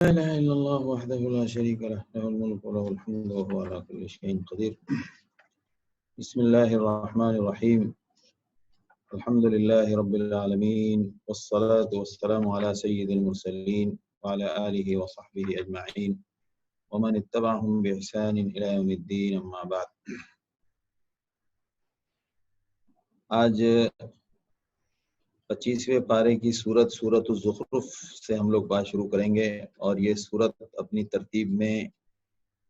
لا إله إلا الله وحده لا شريك له له الملك وله الحمد وهو على كل شيء قدير. بسم الله الرحمن الرحيم. الحمد لله رب العالمين والصلاة والسلام على سيد المرسلين وعلى آله وصحبه أجمعين ومن اتبعهم بإحسان إلى يوم الدين. أما بعد. آج 25ویں پارے کی سورت الزخرف سے ہم لوگ بات شروع کریں گے، اور یہ سورت اپنی ترتیب میں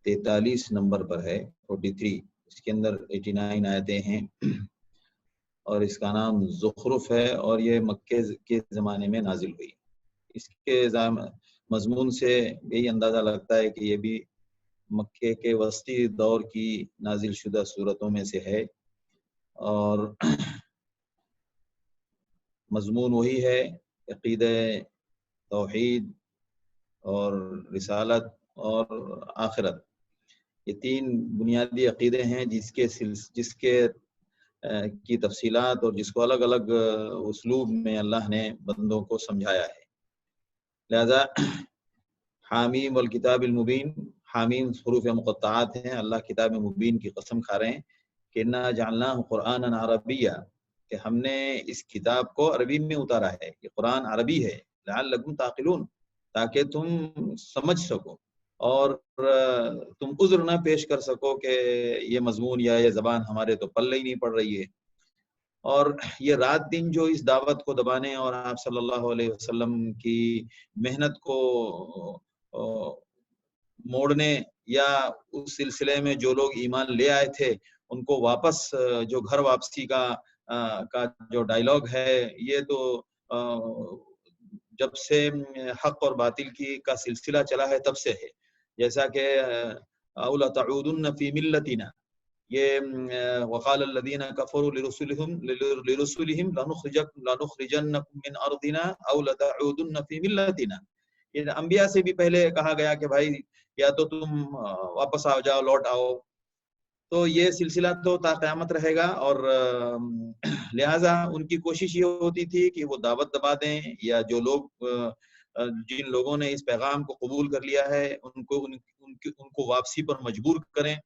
43 نمبر پر ہے، 43. اس کے اندر 89 آیتیں ہیں اور اس کا نام زخرف ہے، اور یہ مکے کے زمانے میں نازل ہوئی. اس کے مضمون سے یہی اندازہ لگتا ہے کہ یہ بھی مکے کے وسطی دور کی نازل شدہ سورتوں میں سے ہے، اور مضمون وہی ہے، عقیدہ توحید اور رسالت اور آخرت. یہ 3 بنیادی عقیدے ہیں جس کے کی تفصیلات اور جس کو الگ الگ اسلوب میں اللہ نے بندوں کو سمجھایا ہے. لہذا حامیم والکتاب المبین، حامیم حروف مقطعات ہیں. اللہ کتاب مبین کی قسم کھا رہے ہیں کہ انا جعلناہ قرآنا عربیا، کہ ہم نے اس کتاب کو عربی میں اتارا ہے. یہ قرآن عربی ہے، لعلکم تعقلون، تاکہ تم سمجھ سکو اور تم عذر نہ پیش کر سکو کہ یہ مضمون یا یہ زبان ہمارے تو پلے ہی نہیں پڑ رہی ہے. اور یہ رات دن جو اس دعوت کو دبانے اور آپ صلی اللہ علیہ وسلم کی محنت کو موڑنے، یا اس سلسلے میں جو لوگ ایمان لے آئے تھے ان کو واپس، جو گھر واپسی کا جو ڈائلاگ ہے، یہ تو جب سے حق اور باطل کا سلسلہ چلا ہے تب سے ہے. جیسا کہ اولا تعودن فی ملتنا، یہ وقال الذین کفروا لرسلهم لنخرجنکم من ارضنا او لتعودن فی ملتنا. یہ انبیاء سے بھی پہلے کہا گیا کہ بھائی یا تو تم واپس آ جاؤ، لوٹ آؤ. تو یہ سلسلہ تو تا قیامت رہے گا، اور لہٰذا ان کی کوشش یہ ہوتی تھی کہ وہ دعوت دبا دیں، یا جو لوگ جن لوگوں نے اس پیغام کو قبول کر لیا ہے ان کو واپسی پر مجبور کریں.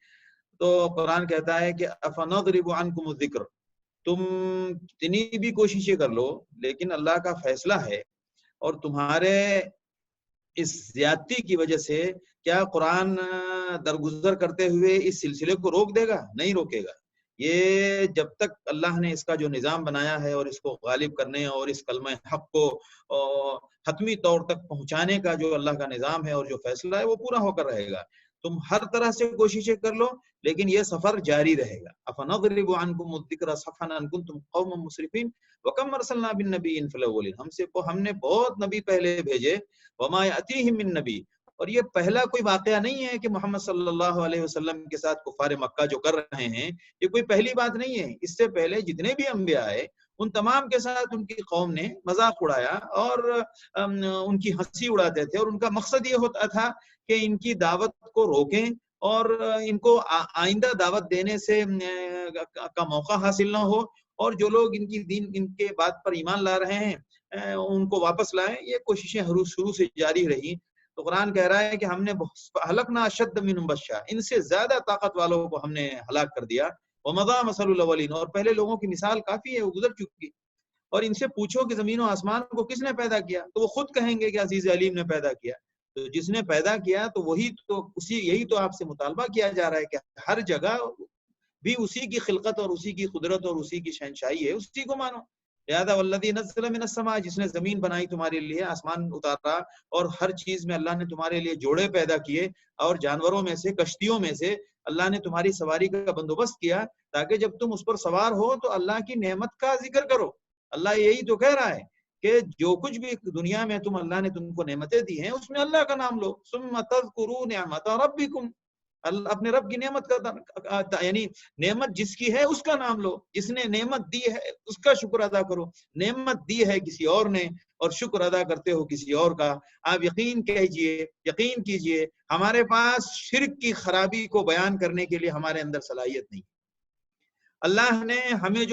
تو قرآن کہتا ہے کہ افنضرب عنکم الذکر، تم جتنی بھی کوششیں کر لو لیکن اللہ کا فیصلہ ہے، اور تمہارے اس زیادتی کی وجہ سے کیا قرآن درگزر کرتے ہوئے اس سلسلے کو روک دے گا؟ نہیں روکے گا. یہ جب تک اللہ نے اس کا جو نظام بنایا ہے اور اس کو غالب کرنے اور اس کلمہ حق کو حتمی طور تک پہنچانے کا جو اللہ کا نظام ہے اور جو فیصلہ ہے وہ پورا ہو کر رہے گا. تم ہر طرح سے کوششیں کر لو لیکن یہ سفر جاری رہے گا. افنضرب عنکم الذکر صفحا ان کنتم قوما مسرفین وکم ارسلنا بالنبیین فی الاولین، ہم نے بہت نبی پہلے بھیجے، وما یاتیہم من نبی، اور یہ پہلا کوئی واقعہ نہیں ہے کہ محمد صلی اللہ علیہ وسلم کے ساتھ کفار مکہ جو کر رہے ہیں، یہ کوئی پہلی بات نہیں ہے. اس سے پہلے جتنے بھی انبیاء آئے ان تمام کے ساتھ ان کی قوم نے مذاق اڑایا اور ان کی ہنسی اڑاتے تھے، اور ان کا مقصد یہ ہوتا تھا کہ ان کی دعوت کو روکیں اور ان کو آئندہ دعوت دینے سے کا موقع حاصل نہ ہو، اور جو لوگ ان کے بات پر ایمان لا رہے ہیں ان کو واپس لائیں. یہ کوششیں شروع سے جاری رہی. تو قرآن کہہ رہا ہے کہ ہم نے ہلکنا اشد منہم بطشا، ان سے زیادہ طاقت والوں کو ہم نے ہلاک کر دیا. ومضى مثل الاولین، اور پہلے لوگوں کی مثال کافی ہے، وہ گزر چکی. اور ان سے پوچھو کہ زمین و آسمان کو کس نے پیدا کیا، تو وہ خود کہیں گے کہ عزیز علیم نے پیدا کیا. تو جس نے پیدا کیا تو یہی تو آپ سے مطالبہ کیا جا رہا ہے کہ ہر جگہ بھی اسی کی خلقت اور اسی کی قدرت اور اسی کی شہنشاہی ہے، اسی کو مانو. لہذا والذی نزل من السماء، جس نے زمین بنائی تمہارے لیے، آسمان اتارا، اور ہر چیز میں اللہ نے تمہارے لیے جوڑے پیدا کیے، اور جانوروں میں سے، کشتیوں میں سے اللہ نے تمہاری سواری کا بندوبست کیا، تاکہ جب تم اس پر سوار ہو تو اللہ کی نعمت کا ذکر کرو. اللہ یہی تو کہہ رہا ہے کہ جو کچھ بھی دنیا میں اللہ نے تم کو نعمتیں دی ہیں اس میں اللہ کا نام لو. ثم تذکروا نعمت ربکم، اپنے رب کی نعمت کا، یعنی نعمت جس کی ہے اس کا نام لو. جس نے نعمت دی ہے اس کا شکر ادا کرو. نعمت دی ہے کسی اور نے اور شکر ادا کرتے ہو کسی اور کا. آپ یقین کیجئے ہمارے پاس شرک کی خرابی کو بیان کرنے کے لیے ہمارے اندر صلاحیت نہیں. اللہ نے ہمیں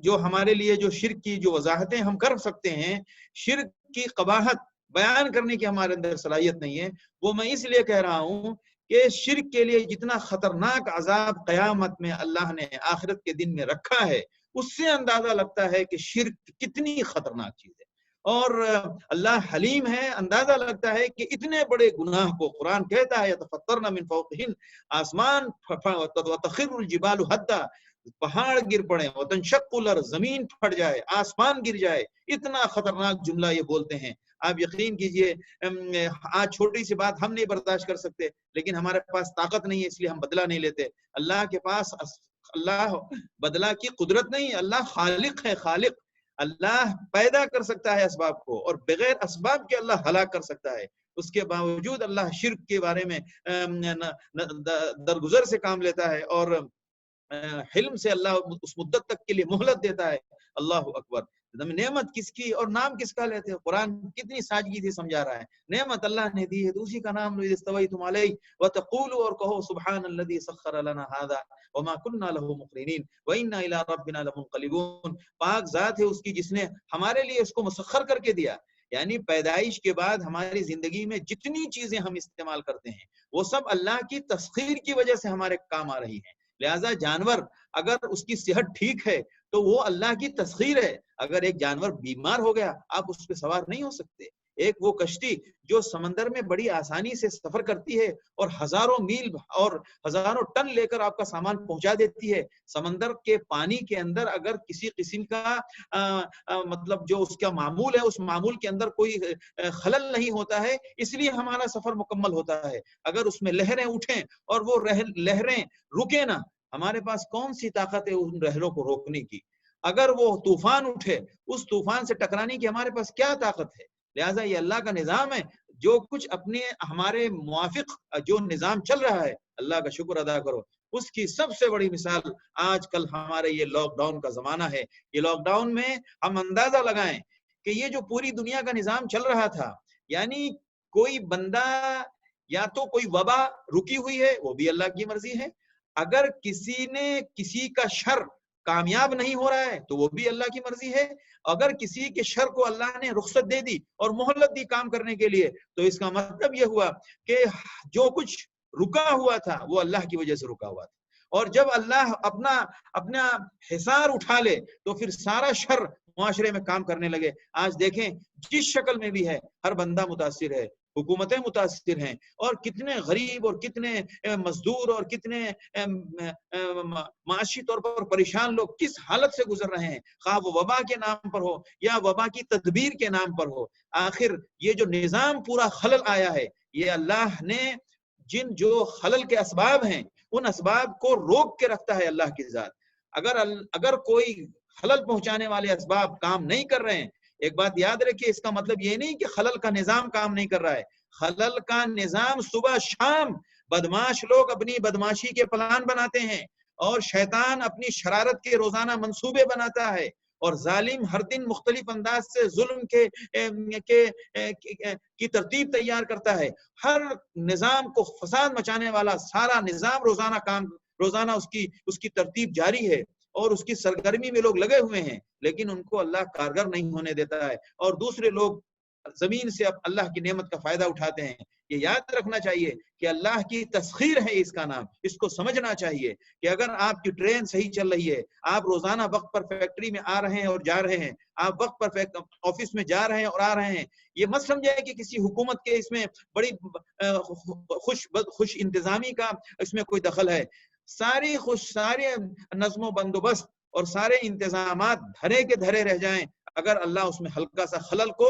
جو ہمارے لیے جو شرک کی جو وضاحتیں ہم کر سکتے ہیں، شرک کی قباحت بیان کرنے کی ہمارے اندر صلاحیت نہیں ہے. وہ میں اس لیے کہہ رہا ہوں کہ شرک کے لیے جتنا خطرناک عذاب قیامت میں اللہ نے آخرت کے دن میں رکھا ہے، اس سے اندازہ لگتا ہے کہ شرک کتنی خطرناک چیز ہے. اور اللہ حلیم ہے، اندازہ لگتا ہے کہ اتنے بڑے گناہ کو قرآن کہتا ہے یتفطرن من فوقہن، آسمان وتخر الجبال حدا، پہاڑ گر پڑے، وتنشق الارض، زمین پھٹ جائے، آسمان گر جائے، اتنا خطرناک جملہ یہ بولتے ہیں. آپ یقین کیجئے آج چھوٹی سی بات ہم نہیں برداشت کر سکتے، لیکن ہمارے پاس طاقت نہیں ہے اس لیے ہم بدلہ نہیں لیتے. اللہ کے پاس اللہ بدلہ کی قدرت نہیں، اللہ خالق ہے، خالق. اللہ پیدا کر سکتا ہے اسباب کو، اور بغیر اسباب کے اللہ ہلاک کر سکتا ہے. اس کے باوجود اللہ شرک کے بارے میں درگزر سے کام لیتا ہے، اور حلم سے اللہ اس مدت تک کے لیے مہلت دیتا ہے. اللہ اکبر. نعمت کس کی اور نام کس کا لیتے ہیں؟ قرآن کتنی سادگی سے سمجھا رہا ہے. نعمت اللہ نے دی ہے تو اسی کا نام لو، اذ استویتم علیہ وتقولوا، اور کہو سبحان الذی سخر لنا هذا وما كنا له مقرنین وانا الى ربنا لمنقلبون. پاک ذات ہے اس کی جس نے ہمارے لیے اس کو مسخر کر کے دیا. یعنی پیدائش کے بعد ہماری زندگی میں جتنی چیزیں ہم استعمال کرتے ہیں وہ سب اللہ کی تسخیر کی وجہ سے ہمارے کام آ رہی ہیں. لہذا جانور اگر اس کی صحت ٹھیک ہے تو وہ اللہ کی تسخیر ہے. اگر ایک جانور بیمار ہو گیا آپ اس پہ سوار نہیں ہو سکتے. ایک وہ کشتی جو سمندر میں بڑی آسانی سے سفر کرتی ہے اور ہزاروں میل اور ہزاروں ٹن لے کر آپ کا سامان پہنچا دیتی ہے. سمندر کے پانی کے اندر اگر کسی قسم کا مطلب جو اس کا معمول ہے اس معمول کے اندر کوئی خلل نہیں ہوتا ہے، اس لیے ہمارا سفر مکمل ہوتا ہے. اگر اس میں لہریں اٹھیں اور وہ لہریں رکے نہ، ہمارے پاس کون سی طاقت ہے ان لہروں کو روکنے کی؟ اگر وہ طوفان اٹھے اس طوفان سے ٹکرانے کی ہمارے پاس کیا طاقت ہے؟ لہٰذا یہ اللہ کا نظام ہے. جو کچھ اپنے ہمارے موافق جو نظام چل رہا ہے اللہ کا شکر ادا کرو. اس کی سب سے بڑی مثال آج کل ہمارے یہ لاک ڈاؤن کا زمانہ ہے. یہ لاک ڈاؤن میں ہم اندازہ لگائیں کہ یہ جو پوری دنیا کا نظام چل رہا تھا، یعنی کوئی بندہ یا تو کوئی وبا رکی ہوئی ہے وہ بھی اللہ کی مرضی ہے، اگر کسی نے کسی کا شر کامیاب نہیں ہو رہا ہے تو وہ بھی اللہ کی مرضی ہے، اگر کسی کے شر کو اللہ نے رخصت دے دی اور مہلت دی کام کرنے کے لیے تو اس کا مطلب یہ ہوا کہ جو کچھ رکا ہوا تھا وہ اللہ کی وجہ سے رکا ہوا تھا. اور جب اللہ اپنا حصار اٹھا لے تو پھر سارا شر معاشرے میں کام کرنے لگے. آج دیکھیں جس شکل میں بھی ہے ہر بندہ متاثر ہے، حکومتیں متاثر ہیں، اور کتنے غریب اور کتنے مزدور اور کتنے معاشی طور پر پریشان لوگ کس حالت سے گزر رہے ہیں، خواہ وہ وبا کے نام پر ہو یا وبا کی تدبیر کے نام پر ہو. آخر یہ جو نظام پورا خلل آیا ہے، یہ اللہ نے جو خلل کے اسباب ہیں ان اسباب کو روک کے رکھتا ہے اللہ کی ذات. اگر کوئی خلل پہنچانے والے اسباب کام نہیں کر رہے ہیں، ایک بات یاد رکھیے، اس کا مطلب یہ نہیں کہ خلل کا نظام کام نہیں کر رہا ہے. خلل کا نظام صبح شام بدماش لوگ اپنی بدماشی کے پلان بناتے ہیں، اور شیطان اپنی شرارت کے روزانہ منصوبے بناتا ہے، اور ظالم ہر دن مختلف انداز سے ظلم کی ترتیب تیار کرتا ہے. ہر نظام کو فساد مچانے والا سارا نظام روزانہ اس کی ترتیب جاری ہے، اور اس کی سرگرمی میں لوگ لگے ہوئے ہیں، لیکن ان کو اللہ کارگر نہیں ہونے دیتا ہے، اور دوسرے لوگ زمین سے اب اللہ کی نعمت کا فائدہ اٹھاتے ہیں. یہ یاد رکھنا چاہیے کہ اللہ کی تسخیر ہے اس کا نام. اس کو سمجھنا چاہیے کہ اگر آپ کی ٹرین صحیح چل رہی ہے، آپ روزانہ وقت پر فیکٹری میں آ رہے ہیں اور جا رہے ہیں، آپ وقت پر آفس میں جا رہے ہیں اور آ رہے ہیں، یہ مت سمجھے کہ کسی حکومت کے اس میں بڑی خوش انتظامی کا اس میں کوئی دخل ہے. سارے نظم و بندوبست اور سارے انتظامات دھرے کے دھرے رہ جائیں اگر اللہ اس میں ہلکا سا خلل کو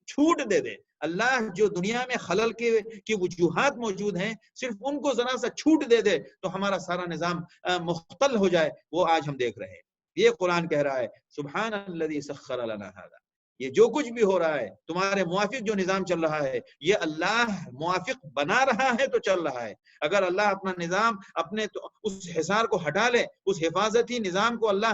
چھوٹ دے دے. اللہ جو دنیا میں خلل کی وجوہات موجود ہیں صرف ان کو ذرا سا چھوٹ دے دے تو ہمارا سارا نظام مختل ہو جائے. وہ آج ہم دیکھ رہے ہیں. یہ قرآن کہہ رہا ہے سبحان الذی سخر لنا هذا. یہ جو کچھ بھی ہو رہا ہے تمہارے موافق جو نظام چل رہا ہے یہ اللہ موافق بنا رہا ہے تو چل رہا ہے. اگر اللہ اپنا نظام اپنے اس حصار کو ہٹا لے، اس حفاظتی نظام کو اللہ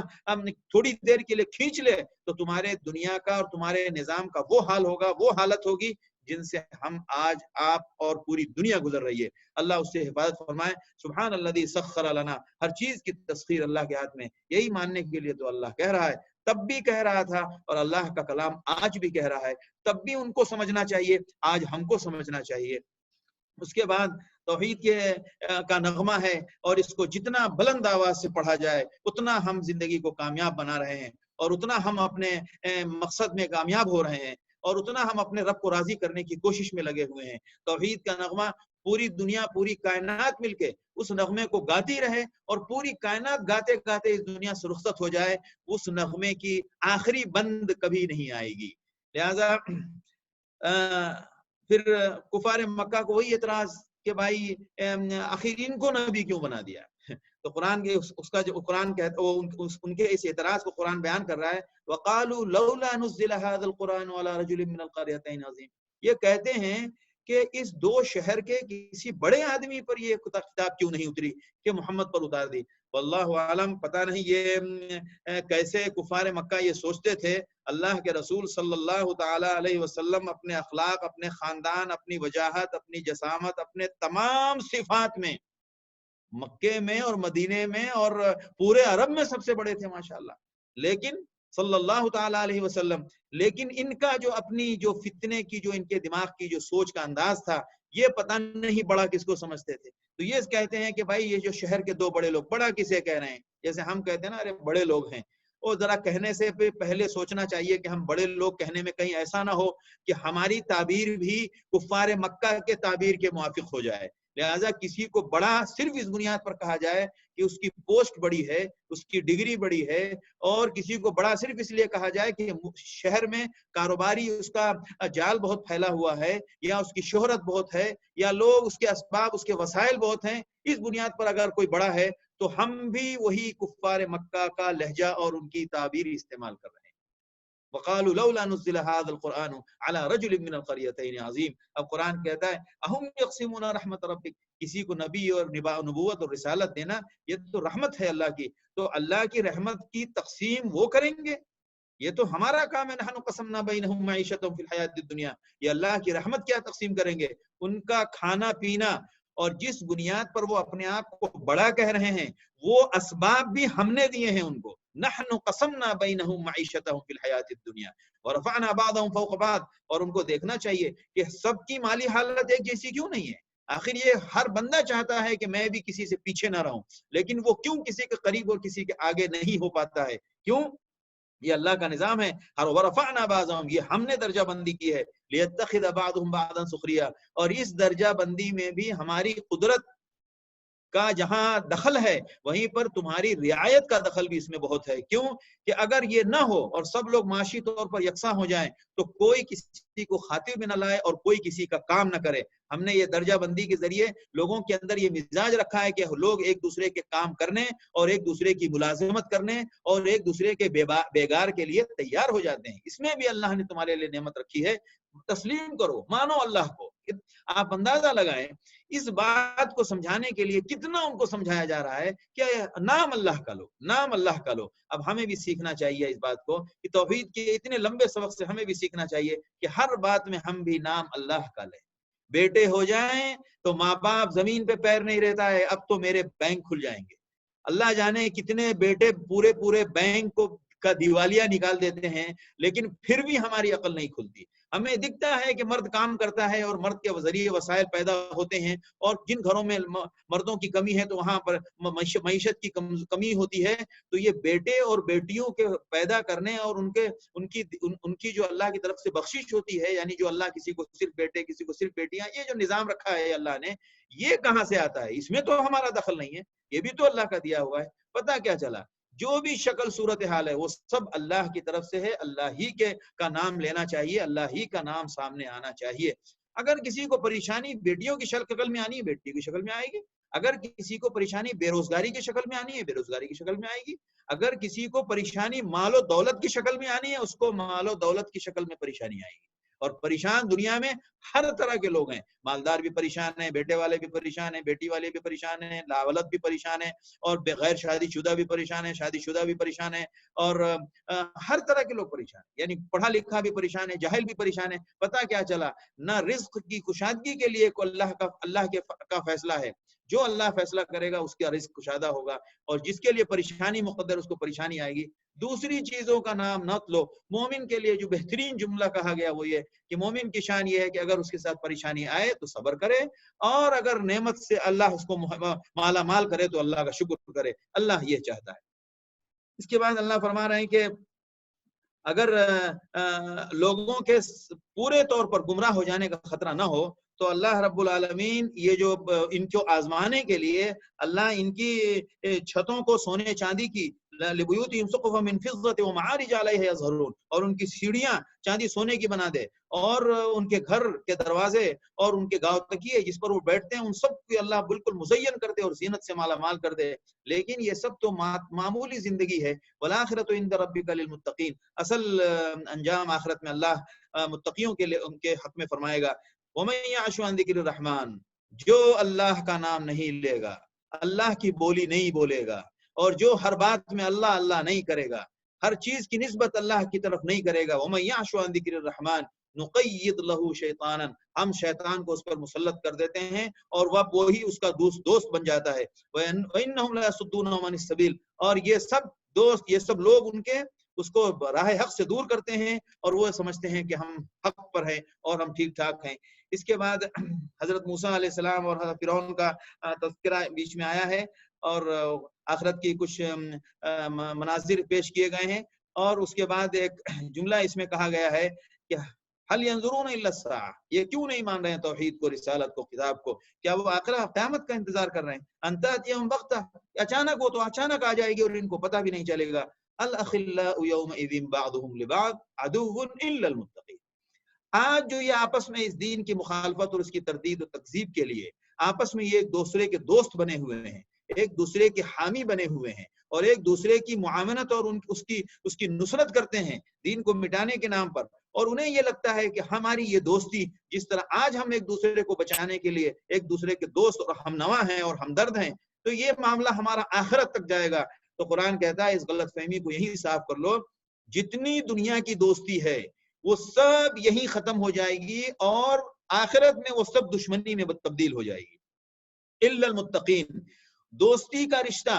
تھوڑی دیر کے لیے کھینچ لے تو تمہارے دنیا کا اور تمہارے نظام کا وہ حال ہوگا، وہ حالت ہوگی جن سے ہم آج آپ اور پوری دنیا گزر رہی ہے. اللہ اس سے حفاظت فرمائے. سبحان الذی سخر لنا. ہر چیز کی تسخیر اللہ کے ہاتھ میں. یہی ماننے کے لیے تو اللہ کہہ رہا ہے تب بھی کہہ رہا تھا اور اللہ کا کلام آج بھی کہہ رہا ہے، تب بھی ان کو سمجھنا چاہیے، آج ہم کو سمجھنا چاہیے۔ اس کے بعد توحید کا نغمہ ہے، اور اس کو جتنا بلند آواز سے پڑھا جائے اتنا ہم زندگی کو کامیاب بنا رہے ہیں، اور اتنا ہم اپنے مقصد میں کامیاب ہو رہے ہیں، اور اتنا ہم اپنے رب کو راضی کرنے کی کوشش میں لگے ہوئے ہیں۔ توحید کا نغمہ پوری دنیا، پوری کائنات مل کے اس نغمے کو گاتی رہے، اور پوری کائنات گاتے گاتے اس دنیا سے رخصت ہو جائے، اس نغمے کی آخری بند کبھی نہیں آئے گی۔ لہذا پھر کفار مکہ کو وہی اعتراض کہ بھائی آخر ان کو نبی کیوں بنا دیا؟ تو قرآن کے اس کا جو قرآن کہتا ہے، ان کے اس اعتراض کو قرآن بیان کر رہا ہے، وَقَالُوا لَوْلَا نُزِّلَ هَذَا الْقُرْآنُ عَلَى رَجُلٍ مِّنَ الْقَرْيَتَيْنِ عَظِيمٍ۔ یہ کہتے ہیں کہ اس دو شہر کے کسی بڑے آدمی پر یہ کتاب کیوں نہیں اتری کہ محمد پر اتار دی۔ واللہ عالم، پتہ نہیں یہ کیسے کفار مکہ یہ سوچتے تھے۔ اللہ کے رسول صلی اللہ تعالی علیہ وسلم اپنے اخلاق، اپنے خاندان، اپنی وجاہت، اپنی جسامت، اپنے تمام صفات میں مکے میں اور مدینے میں اور پورے عرب میں سب سے بڑے تھے ماشاءاللہ، لیکن صلی اللہ تعالی علیہ وسلم، لیکن ان کا جو اپنی جو فتنے کی جو ان کے دماغ کی جو سوچ کا انداز تھا، یہ پتہ نہیں بڑا کس کو سمجھتے تھے۔ تو یہ کہتے ہیں کہ بھائی یہ جو شہر کے دو بڑے لوگ، بڑا کسے کہہ رہے ہیں؟ جیسے ہم کہتے ہیں نا ارے بڑے لوگ ہیں، اور ذرا کہنے سے پہلے سوچنا چاہیے کہ ہم بڑے لوگ کہنے میں کہیں ایسا نہ ہو کہ ہماری تعبیر بھی کفار مکہ کے تعبیر کے موافق ہو جائے۔ لہذا کسی کو بڑا صرف اس بنیاد پر کہا جائے کہ اس کی پوسٹ بڑی ہے، اس کی ڈگری بڑی ہے، اور کسی کو بڑا صرف اس لیے کہا جائے کہ شہر میں کاروباری اس کا جال بہت پھیلا ہوا ہے، یا اس کی شہرت بہت ہے، یا لوگ اس کے اسباب، اس کے وسائل بہت ہیں، اس بنیاد پر اگر کوئی بڑا ہے تو ہم بھی وہی کفار مکہ کا لہجہ اور ان کی تعبیر استعمال کر رہے ہیں۔ وقالوا لولا نزل هذا القرآن على رجل من القريتين عظيم۔ اب قرآن کہتا ہے اہم یقسمون رحمت ربک، کسی کو نبی اور نبوت اور رسالت دینا یہ تو رحمت ہے اللہ کی، تو اللہ کی رحمت کی تقسیم وہ کریں گے؟ یہ تو ہمارا کام ہے، نحن قسمنا بینہم معیشتہم فی الحیات الدنیا، یہ اللہ کی رحمت کیا تقسیم کریں گے؟ ان کا کھانا پینا، اور جس بنیاد پر وہ اپنے آپ کو بڑا کہہ رہے ہیں وہ اسباب بھی ہم نے دیے ہیں ان کو۔ نحن قسمنا بینہم معیشتہم فی الحیات الدنیا ورفعنا بعضهم فوق بعض، اور ان کو دیکھنا چاہیے کہ سب کی مالی حالت ایک جیسی کیوں نہیں ہے؟ آخر یہ ہر بندہ چاہتا ہے کہ میں بھی کسی سے پیچھے نہ رہوں، لیکن وہ کیوں کسی کے قریب اور کسی کے آگے نہیں ہو پاتا ہے؟ کیوں؟ یہ اللہ کا نظام ہے۔ ہر ورفعنا بعضهم، یہ ہم نے درجہ بندی کی ہے، لیتخذ بعضهم بعضا سخریا، اور اس درجہ بندی میں بھی ہماری قدرت کا جہاں دخل ہے وہیں پر تمہاری رعایت کا دخل بھی اس میں بہت ہے۔ کیوں کہ اگر یہ نہ ہو اور سب لوگ معاشی طور پر یکساں ہو جائیں تو کوئی کسی کو خاطر میں نہ لائے اور کوئی کسی کا کام نہ کرے۔ ہم نے یہ درجہ بندی کے ذریعے لوگوں کے اندر یہ مزاج رکھا ہے کہ لوگ ایک دوسرے کے کام کرنے اور ایک دوسرے کی ملازمت کرنے اور ایک دوسرے کے بیگار کے لیے تیار ہو جاتے ہیں۔ اس میں بھی اللہ نے تمہارے لیے نعمت رکھی ہے، تسلیم کرو، مانو اللہ کو۔ آپ اندازہ لگائیں اس بات کو سمجھانے کے لیے کتنا ان کو سمجھایا جا رہا ہے کہ نام اللہ کا لو، نام اللہ کا لو۔ اب ہمیں بھی سیکھنا چاہیے اس بات کو کہ توحید کے اتنے لمبے سبق سے ہمیں بھی سیکھنا چاہیے کہ ہر بات میں ہم بھی نام اللہ کا لیں۔ بیٹے ہو جائیں تو ماں باپ زمین پہ پیر نہیں رہتا ہے، اب تو میرے بینک کھل جائیں گے۔ اللہ جانے کتنے بیٹے پورے بینک کو کا دیوالیہ نکال دیتے ہیں، لیکن پھر بھی ہماری عقل نہیں کھلتی۔ ہمیں دکھتا ہے کہ مرد کام کرتا ہے اور مرد کے ذریعے وسائل پیدا ہوتے ہیں، اور جن گھروں میں مردوں کی کمی ہے تو وہاں پر معیشت کی کمی ہوتی ہے۔ تو یہ بیٹے اور بیٹیوں کے پیدا کرنے اور ان کی جو اللہ کی طرف سے بخشش ہوتی ہے، یعنی جو اللہ کسی کو صرف بیٹے کسی کو صرف بیٹیاں، یہ جو نظام رکھا ہے اللہ نے، یہ کہاں سے آتا ہے؟ اس میں تو ہمارا دخل نہیں ہے، یہ بھی تو اللہ کا دیا ہوا ہے۔ پتہ کیا چلا؟ جو بھی شکل صورتحال ہے وہ سب اللہ کی طرف سے ہے، اللہ ہی کا نام لینا چاہیے، اللہ ہی کا نام سامنے آنا چاہیے۔ اگر کسی کو پریشانی بیٹیوں کی شکل میں آنی ہے، بیٹی کی شکل میں آئے گی۔ اگر کسی کو پریشانی بے روزگاری کی شکل میں آنی ہے، بے روزگاری کی شکل میں آئے گی۔ اگر کسی کو پریشانی مال و دولت کی شکل میں آنی ہے، اس کو مال و دولت کی شکل میں پریشانی آئے گی۔ اور پریشان دنیا میں ہر طرح کے لوگ ہیں، مالدار بھی پریشان ہیں، بیٹے والے بھی پریشان ہیں، بیٹی والے بھی پریشان ہیں، لاولد بھی پریشان ہیں، اور بغیر شادی شدہ بھی پریشان ہیں، شادی شدہ بھی پریشان ہیں، اور ہر طرح کے لوگ پریشان ہیں، یعنی پڑھا لکھا بھی پریشان ہے، جاہل بھی پریشان ہے۔ پتہ کیا چلا؟ نہ رزق کی کشادگی کے لیے اللہ کا فیصلہ ہے، جو اللہ فیصلہ کرے گا اس کا رزق کشادہ ہوگا، اور جس کے لیے پریشانی مقدر اس کو پریشانی آئے گی۔ دوسری چیزوں کا نام نہ لو۔ مومن کے لیے جو بہترین جملہ کہا گیا وہ یہ کہ مومن کی شان یہ ہے کہ اگر اس کے ساتھ پریشانی آئے تو صبر کرے، اور اگر نعمت سے اللہ اس کو مالا مال کرے تو اللہ کا شکر کرے۔ اللہ یہ چاہتا ہے۔ اس کے بعد اللہ فرما رہے ہیں کہ اگر لوگوں کے پورے طور پر گمراہ ہو جانے کا خطرہ نہ ہو تو اللہ رب العالمین یہ جو ان کو آزمانے کے لیے اللہ ان کی چھتوں کو سونے چاندی کی لبیوتہم سقفا من فضة ومعارج علیہ یظہرون، اور ان کی سیڑھیاں چاندی سونے کی بنا دے، اور ان کے گھر کے دروازے اور ان کے گاؤں تکیے جس پر وہ بیٹھتے ہیں ان سب کو اللہ بالکل مزین کر دے اور زینت سے مالا مال کر دے۔ لیکن یہ سب تو معمولی زندگی ہے۔ والآخرۃ عند ربک للمتقین، اصل انجام آخرت میں اللہ متقیوں کے لیے ان کے حق میں فرمائے گا۔ ومن یعش عن ذکر الرحمن، جو اللہ کا نام نہیں لے گا، اللہ کی بولی نہیں بولے گا، اور جو ہر بات میں اللہ اللہ نہیں کرے گا، ہر چیز کی نسبت اللہ کی طرف نہیں کرے گا، ومن یعش عن ذکر الرحمن نقید لہ شیطانا، ہم شیطان کو اس پر مسلط کر دیتے ہیں اور وہی اس کا دوست بن جاتا ہے۔ وانہم لیصدونہم عن السبیل، اور یہ سب لوگ ان کے اس کو راہ حق سے دور کرتے ہیں، اور وہ سمجھتے ہیں کہ ہم حق پر ہیں اور ہم ٹھیک ٹھاک ہیں۔ اس کے بعد حضرت موسیٰ علیہ السلام اور حضرت فرعون کا تذکرہ بیچ میں آیا ہے، اور آخرت کی کچھ مناظر پیش کیے گئے ہیں، اور اس کے بعد ایک جملہ اس میں کہا گیا ہے کہ هل ينظرون الا الساعة، یہ کیوں نہیں مان رہے ہیں توحید کو، رسالت کو، کتاب کو؟ کیا وہ قیامت کا انتظار کر رہے ہیں؟ ان تأتيهم بغتة، اچانک وہ تو اچانک آ جائے گی اور ان کو پتہ بھی نہیں چلے گا۔ الاخلاء يومئذ بعضهم لبعض عدو الا المتقين، آج جو یہ آپس میں اس دین کی مخالفت اور اس کی تردید و تکذیب کے لیے آپس میں یہ ایک دوسرے کے دوست بنے ہوئے ہیں، ایک دوسرے کے حامی بنے ہوئے ہیں، اور ایک دوسرے کی معاونت اور اس کی نصرت کرتے ہیں دین کو مٹانے کے نام پر، اور انہیں یہ لگتا ہے کہ ہماری یہ دوستی جس طرح آج ہم ایک دوسرے کو بچانے کے لیے ایک دوسرے کے دوست اور ہمنوا ہیں اور ہمدرد ہیں، تو یہ معاملہ ہمارا آخرت تک جائے گا۔ تو قرآن کہتا ہے اس غلط فہمی کو یہی صاف کر لو، جتنی دنیا کی دوستی ہے وہ سب یہی ختم ہو جائے گی، اور آخرت میں وہ سب دشمنی میں تبدیل ہو جائے گی۔ الا المتقین، دوستی کا رشتہ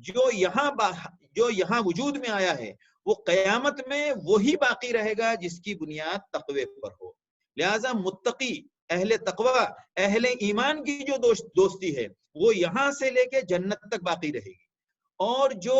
جو یہاں وجود میں آیا ہے وہ قیامت میں وہی باقی رہے گا جس کی بنیاد تقوی پر ہو۔ لہذا متقی، اہل تقوی، اہل ایمان کی جو دوستی ہے وہ یہاں سے لے کے جنت تک باقی رہے گی، اور جو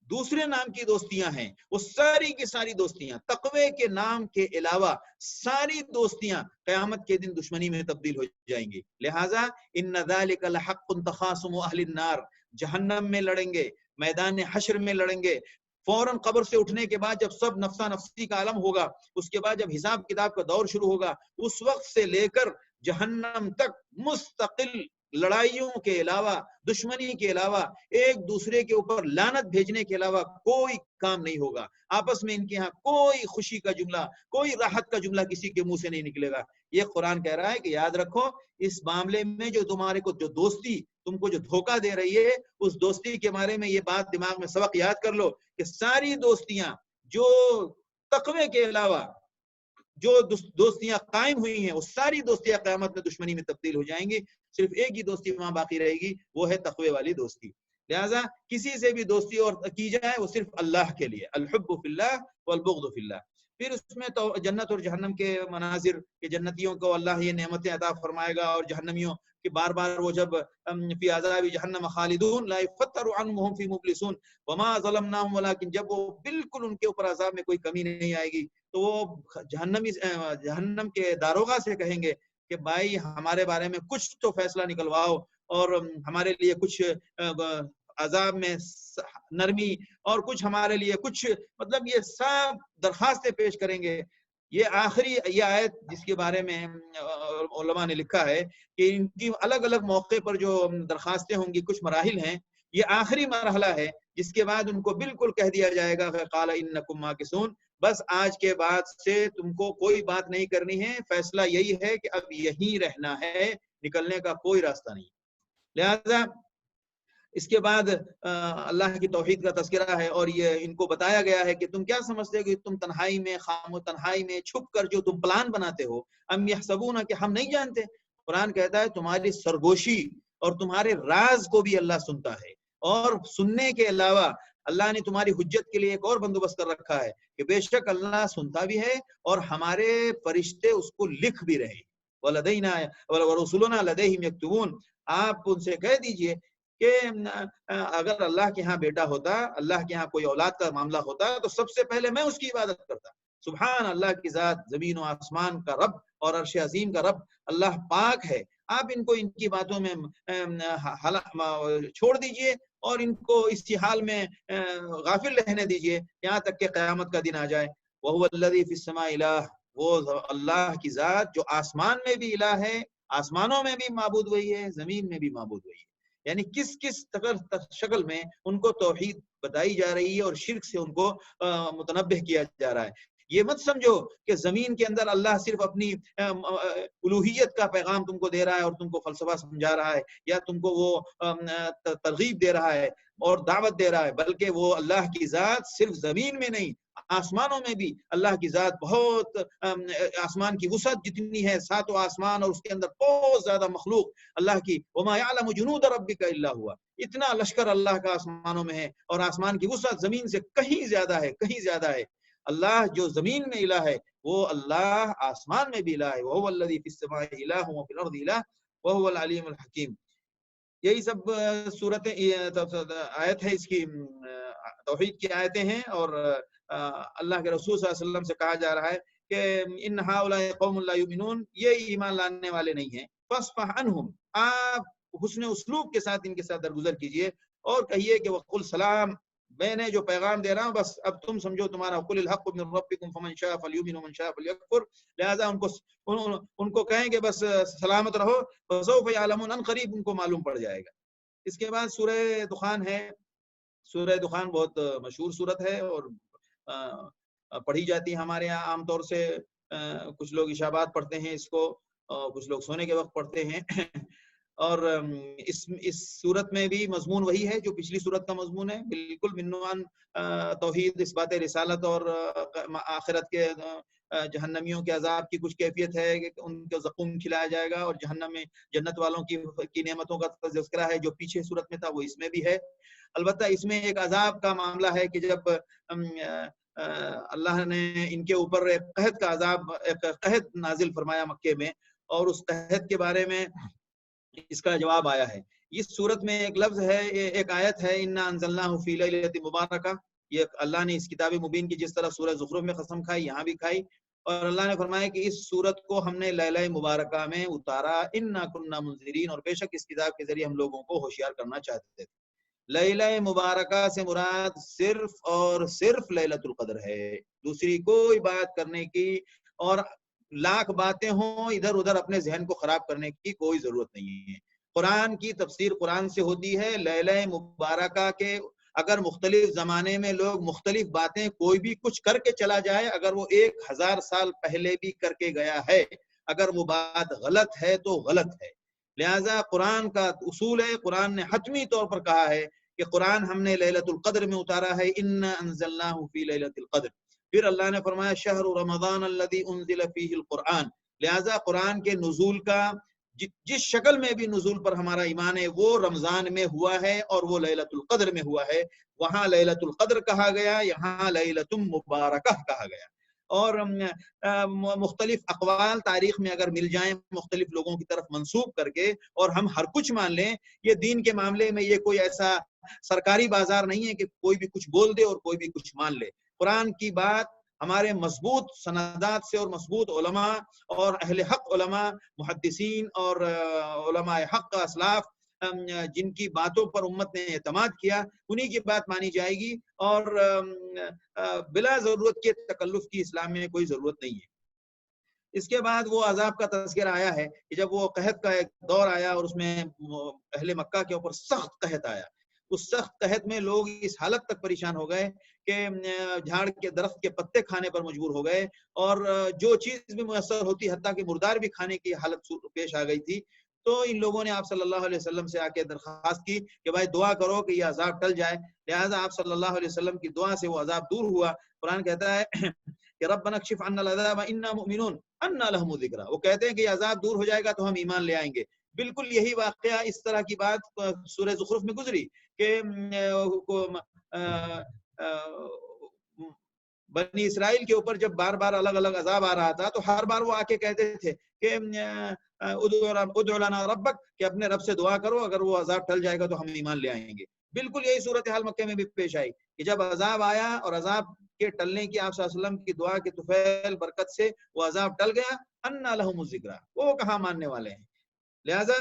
دوسرے نام کی دوستیاں ہیں وہ ساری کی ساری دوستیاں تقوی کے نام کے علاوہ ساری دوستیاں قیامت کے دن دشمنی میں تبدیل ہو جائیں گی۔ لہٰذا ان ذالک لحق تخاصم اہل النار، جہنم میں لڑیں گے، میدان حشر میں لڑیں گے، فوراً قبر سے اٹھنے کے بعد جب سب نفسا نفسی کا عالم ہوگا، اس کے بعد جب حساب کتاب کا دور شروع ہوگا، اس وقت سے لے کر جہنم تک مستقل لڑائیوں کے علاوہ، دشمنی کے علاوہ، ایک دوسرے کے اوپر لعنت بھیجنے کے علاوہ کوئی کام نہیں ہوگا۔ آپس میں ان کے ہاں کوئی خوشی کا جملہ، کوئی راحت کا جملہ کسی کے منہ سے نہیں نکلے گا۔ یہ قرآن کہہ رہا ہے کہ یاد رکھو اس معاملے میں جو تمہارے کو جو دوستی تم کو جو دھوکہ دے رہی ہے، اس دوستی کے بارے میں یہ بات دماغ میں سبق یاد کر لو کہ ساری دوستیاں جو تقوی کے علاوہ جو دوستیاں قائم ہوئی ہیں وہ ساری دوستیاں قیامت میں دشمنی میں تبدیل ہو جائیں گی، صرف ایک ہی دوستی وہاں باقی رہے گی، وہ ہے تقوی والی دوستی۔ لہٰذا کسی سے بھی دوستی اور کی جائے وہ صرف اللہ کے لیے، الحب فی اللہ والبغض فی اللہ۔ پھر اس میں تو جنت اور جہنم کے مناظر کہ جنتیوں کو اللہ یہ نعمتیں عطا فرمائے گا، اور جہنمیوں کہ بار بار وہ جب فی عذاب جہنم خالدون لا یفتر عنہم وہم فی مبلسون وما ظلمناہم، ولیکن جب وہ بالکل ان کے اوپر عذاب میں کوئی کمی نہیں آئے گی تو وہ جہنم کے داروغہ سے کہیں گے کہ بھائی ہمارے بارے میں کچھ تو فیصلہ نکلواؤ، اور ہمارے لیے کچھ عذاب میں نرمی، اور کچھ ہمارے لیے کچھ، مطلب یہ سب درخواستیں پیش کریں گے۔ یہ آخری یہ آیت جس کے بارے میں علماء نے لکھا ہے کہ ان کی الگ الگ موقع پر جو درخواستیں ہوں گی، کچھ مراحل ہیں، یہ آخری مرحلہ ہے جس کے بعد ان کو بالکل کہہ دیا جائے گا قال انکم ماکثون، بس آج کے بعد سے تم کو کوئی بات نہیں کرنی ہے، فیصلہ یہی ہے کہ اب یہیں رہنا ہے، نکلنے کا کوئی راستہ نہیں۔ لہذا اس کے بعد اللہ کی توحید کا تذکرہ ہے، اور یہ ان کو بتایا گیا ہے کہ تم کیا سمجھتے ہو کہ تم تنہائی میں، خام و تنہائی میں چھپ کر جو تم پلان بناتے ہو، ام یحسبون کہ ہم نہیں جانتے۔ قرآن کہتا ہے تمہاری سرگوشی اور تمہارے راز کو بھی اللہ سنتا ہے. اور سننے کے علاوہ اللہ نے تمہاری حجت کے لیے ایک اور بندوبست کر رکھا ہے کہ بے شک اللہ سنتا بھی ہے اور ہمارے فرشتے اس کو لکھ بھی رہے. وَلَدَيْنَا وَرُسُلُنَا لَدَيْهِمْ يَكْتُبُونَ. آپ ان سے کہہ دیجئے کہ اگر اللہ کے ہاں بیٹا ہوتا, اللہ کے ہاں کوئی اولاد کا معاملہ ہوتا تو سب سے پہلے میں اس کی عبادت کرتا. سبحان اللہ کی ذات, زمین و آسمان کا رب اور عرش عظیم کا رب اللہ پاک ہے. آپ ان کو ان کی باتوں میں چھوڑ دیجئے اور ان کو اسی حال میں غافل رہنے دیجئے یہاں تک کہ قیامت کا دن آ جائے. وَهُوَ الَّذِي فِي السَّمَاءِ إِلَٰهٌ. وہ اللہ کی ذات جو آسمان میں بھی الہ ہے, آسمانوں میں بھی معبود وہی ہے, زمین میں بھی معبود وہی ہے. یعنی کس کس شکل میں ان کو توحید بتائی جا رہی ہے اور شرک سے ان کو متنبہ کیا جا رہا ہے. یہ مت سمجھو کہ زمین کے اندر اللہ صرف اپنی الوہیت کا پیغام تم کو دے رہا ہے اور تم کو فلسفہ سمجھا رہا ہے یا تم کو وہ ترغیب دے رہا ہے اور دعوت دے رہا ہے, بلکہ وہ اللہ کی ذات صرف زمین میں نہیں آسمانوں میں بھی اللہ کی ذات بہت, آسمان کی وسعت جتنی ہے, 7 آسمان اور اس کے اندر بہت زیادہ مخلوق اللہ کی. وَمَا يَعْلَمُ جُنُودَ رَبِّكَ إِلَّا هُوَ. اتنا لشکر اللہ کا آسمانوں میں ہے اور آسمان کی وسعت زمین سے کہیں زیادہ ہے, کہیں زیادہ ہے. اللہ جو زمین میں الہ ہے وہ اللہ آسمان میں بھی الہ ہے. وَهُوَ الَّذِي فِي السَّمَاءِ إِلَٰهٌ وَفِي الْأَرْضِ إِلَٰهٌ وَهُوَ الْعَلِيمُ الْحَكِيمُ. یہی سب صورتیں آیت ہے اس کی, توحید کی آیتیں ہیں. اور اللہ کے رسول صلی اللہ علیہ وسلم سے کہا جا رہا ہے کہ ان هؤلاء قوم لا يؤمنون, یہ ایمان لانے والے نہیں ہیں. فاصفح عنہم, آپ حسن اسلوب کے ساتھ ان کے ساتھ درگزر کیجئے اور کہیے کہ وقل سلام, میں نے جو پیغام دے رہا ہوں بس اب تم سمجھو تمہارا. قل الحق من ربکم فمن شاء فلیؤمن ومن شاء فلیکفر. لہذا ان کو کہیں کہ بس سلامت رہو, فسوف یعلمون, ان قریب ان کو معلوم پڑ جائے گا. اس کے بعد سورہ دخان ہے. سورہ دخان بہت مشہور سورت ہے اور پڑھی جاتی ہے ہمارے یہاں عام طور سے. کچھ لوگ عشاء پڑھتے ہیں اس کو, کچھ لوگ سونے کے وقت پڑھتے ہیں. اور اس صورت میں بھی مضمون وہی ہے جو پچھلی صورت کا مضمون ہے, بالکل منوان توحید, اس بات رسالت اور آخرت کے جہنمیوں کے عذاب کی کچھ کیفیت ہے کہ ان کو زقوم کھلایا جائے گا, اور جہنم میں جنت والوں کی نعمتوں کا تذکرہ ہے جو پیچھے صورت میں تھا وہ اس میں بھی ہے. البتہ اس میں ایک عذاب کا معاملہ ہے کہ جب اللہ نے ان کے اوپر ایک قحط کا عذاب, ایک قحط نازل فرمایا مکے میں, اور اس قحط کے بارے میں اس کا جواب آیا ہے. اس صورت میں ایک لفظ ہے, ایک آیت ہے, انا انزلناہ فی لیلۃ مبارکہ. یہ اللہ نے اس کتاب مبین کی جس طرح سورہ زخرف میں قسم کھائی یہاں بھی کھائی, اور اللہ نے فرمایا کہ اس صورت کو ہم نے لیلہ مبارکہ میں اتارا, انا کننا منذرین, اور بے شک اس کتاب کے ذریعے ہم لوگوں کو ہوشیار کرنا چاہتے تھے. لیلہ مبارکہ سے مراد صرف اور صرف لیلۃ القدر ہے, دوسری کوئی بات کرنے کی اور لاکھ باتیں ہوں ادھر ادھر اپنے ذہن کو خراب کرنے کی کوئی ضرورت نہیں ہے. قرآن کی تفسیر قرآن سے ہوتی ہے. لیلہ مبارکہ کے اگر مختلف زمانے میں لوگ مختلف باتیں کوئی بھی کچھ کر کے چلا جائے, اگر وہ 1000 سال پہلے بھی کر کے گیا ہے, اگر وہ بات غلط ہے تو غلط ہے. لہذا قرآن کا اصول ہے, قرآن نے حتمی طور پر کہا ہے کہ قرآن ہم نے لیلۃ القدر میں اتارا ہے, انا انزلناہ فی لیلۃ القدر. پھر اللہ نے فرمایا شہر رمضان الذی انزل فیہ القرآن. لہذا قرآن کے نزول کا جس شکل میں بھی نزول پر ہمارا ایمان ہے وہ رمضان میں ہوا ہے اور وہ لیلۃ القدر میں ہوا ہے. وہاں لیلۃ القدر کہا گیا, یہاں لیلۃ مبارکہ کہا گیا. اور مختلف اقوال تاریخ میں اگر مل جائیں مختلف لوگوں کی طرف منسوب کر کے, اور ہم ہر کچھ مان لیں, یہ دین کے معاملے میں یہ کوئی ایسا سرکاری بازار نہیں ہے کہ کوئی بھی کچھ بول دے اور کوئی بھی کچھ مان لے. قرآن کی بات ہمارے مضبوط سندات سے اور مضبوط علماء اور اہل حق علماء, محدثین اور علماء حق کا اسلاف جن کی باتوں پر امت نے اعتماد کیا, انہی کی بات مانی جائے گی, اور بلا ضرورت کے تکلف کی اسلام میں کوئی ضرورت نہیں ہے. اس کے بعد وہ عذاب کا تذکرہ آیا ہے کہ جب وہ قحط کا ایک دور آیا اور اس میں اہل مکہ کے اوپر سخت قحط آیا. اس سخت قحط میں لوگ اس حالت تک پریشان ہو گئے کہ جھاڑ کے درخت کے پتے کھانے پر مجبور ہو گئے, اور جو چیز بھی میسر ہوتی حتیٰ کہ مردار بھی کھانے کی حالت پیش آ گئی تھی. تو ان لوگوں نے آپ صلی اللہ علیہ وسلم سے آ کے درخواست کی کہ بھائی دعا کرو کہ یہ عذاب ٹل جائے. لہٰذا آپ صلی اللہ علیہ وسلم کی دعا سے وہ عذاب دور ہوا. قرآن کہتا ہے کہ ربنا اکشف عنا العذاب انا مؤمنون انا لهم الذکری. وہ کہتے ہیں کہ یہ عذاب دور ہو جائے گا تو ہم ایمان لے آئیں گے. بالکل یہی واقعہ اس طرح کی بات سورہ زخرف میں گزری کہ بنی اسرائیل کے اوپر جب بار بار الگ الگ عذاب آ رہا تھا تو ہر بار وہ آ کے کہتے تھے کہ ادعو لنا ربک، کہ اپنے رب سے دعا کرو، اگر وہ عذاب ٹل جائے گا تو ہم ایمان لے آئیں گے۔ بالکل یہی صورتحال مکہ میں بھی پیش آئی کہ جب عذاب آیا اور عذاب کے ٹلنے کی آپ صلی اللہ علیہ وسلم کی دعا کے طفیل برکت سے وہ عذاب ٹل گیا، انا لہم الذکریٰ، وہ کہاں ماننے والے ہیں۔ لہذا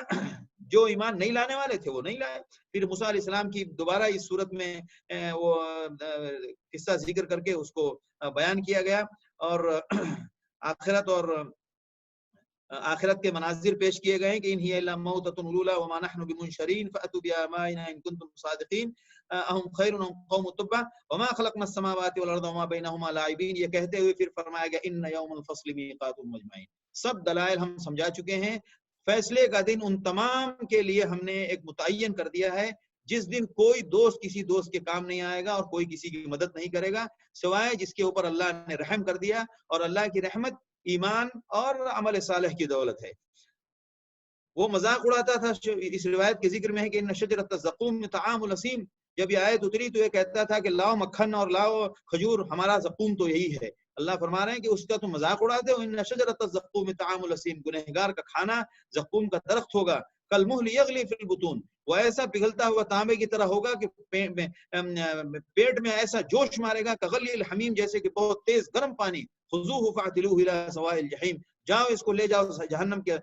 جو ایمان نہیں لانے والے تھے وہ نہیں لائے۔ پھر موسیٰ علیہ السلام کی دوبارہ اس صورت میں وہ قصہ ذکر کر کے اس کو بیان کیا گیا، اور آخرت کے مناظر پیش کیے گئے کہ ان ہی الا موتۃ الاولی وما نحن بمنشرین فاتوا بآبائنا ان کنتم صادقین اهم خیر ام قوم تبع وما خلقنا السماوات والارض وما بينهما لاعبین۔ یہ کہتے ہوئے پھر فرمایا گیا ان یوم الفصل میقاتهم اجمعین۔ سب دلائل ہم سمجھا چکے ہیں، فیصلے کا دن ان تمام کے لیے ہم نے ایک متعین کر دیا ہے، جس دن کوئی دوست کسی دوست کے کام نہیں آئے گا اور کوئی کسی کی مدد نہیں کرے گا سوائے جس کے اوپر اللہ نے رحم کر دیا، اور اللہ کی رحمت ایمان اور عمل صالح کی دولت ہے۔ وہ مذاق اڑاتا تھا، اس روایت کے ذکر میں ہے کہ ان شجرۃ الزقوم طعام الاسیم، جب یہ آیت اتری تو یہ کہتا تھا کہ لاؤ مکھن اور لاؤ کھجور، ہمارا زقوم تو یہی ہے۔ اللہ فرما رہے ہیں کہ اس کا تم مذاق اڑاتے ہو۔ ان شجرۃ الزقوم طعام الاسیم، گنہگار کا کھانا زقوم کا درخت ہوگا، کالمہل یغلی فی البطون، وہ ایسا پگھلتا ہوا تانبے کی طرح ہوگا کہ پیٹ میں ایسا جوش مارے گا، کغلی الحمیم، جیسے کہ بہت تیز گرم پانی۔ خذوہ فاعتلوہ الی سواء الجحیم، جاؤ اس کو لے جاؤ جہنم کے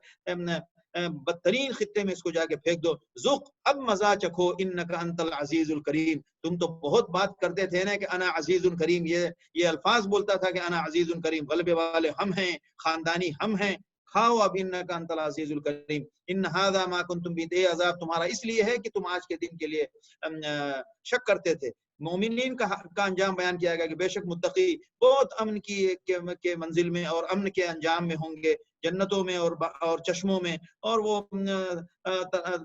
بدترین خطے میں اس کو جا کے پھینک دو۔ ذق، اب مزہ چکھو، انک انت العزیز الکریم، تم تو بہت بات کرتے تھے نا کہ انا عزیز کریم، یہ الفاظ بولتا تھا کہ انا عزیز کریم، غلبے والے ہم ہیں، خاندانی ہم ہیں، کھاؤ اب انک انت العزیز الکریم۔ ان ھذا ما کنتم به، یہ عذاب تمہارا اس لیے ہے کہ تم آج کے دن کے لیے شک کرتے تھے۔ مومنین کا انجام بیان کیا گیا کہ بے شک متقی بہت امن کے منزل میں اور امن کے انجام میں ہوں گے، جنتوں میں اور چشموں میں، اور وہ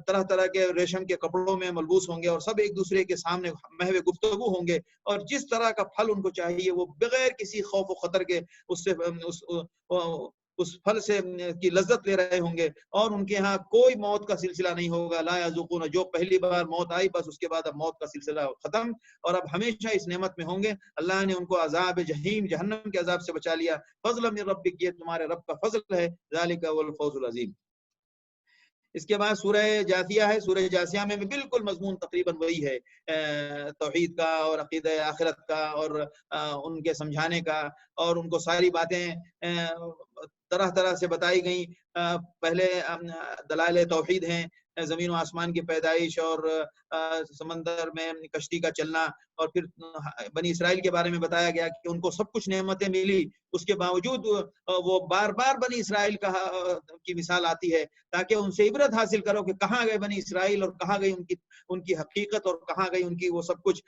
طرح طرح کے ریشم کے کپڑوں میں ملبوس ہوں گے، اور سب ایک دوسرے کے سامنے محو گفتگو ہوں گے، اور جس طرح کا پھل ان کو چاہیے وہ بغیر کسی خوف و خطر کے اس پھل سے کی لذت لے رہے ہوں گے، اور ان کے ہاں کوئی موت کا سلسلہ نہیں ہوگا۔ لا یذوقون، جو پہلی بار موت آئی بس اس کے بعد اب موت کا سلسلہ ختم، اور اب ہمیشہ اس نعمت میں ہوں گے۔ اللہ نے ان کو عذاب جہنم، جہنم کے عذاب سے بچا لیا۔ فضل من ربک، یہ تمہارے رب کا فضل ہے، ذالک هو الفوز العظیم۔ اس کے بعد سورہ جاثیہ ہے۔ سورہ جاثیہ میں بالکل مضمون تقریباً وہی ہے، توحید کا اور عقیدہ آخرت کا اور ان کے سمجھانے کا، اور ان کو ساری باتیں طرح طرح سے بتائی گئیں۔ پہلے دلائل توحید ہیں، زمین و آسمان کی پیدائش اور سمندر میں کشتی کا چلنا، اور پھر بنی اسرائیل کے بارے میں بتایا گیا کہ ان کو سب کچھ نعمتیں ملی، اس کے باوجود وہ بار بار بنی اسرائیل کی مثال آتی ہے تاکہ ان سے عبرت حاصل کرو کہ کہاں گئے بنی اسرائیل، اور کہاں گئی ان کی حقیقت، اور کہاں گئی ان کی وہ سب کچھ۔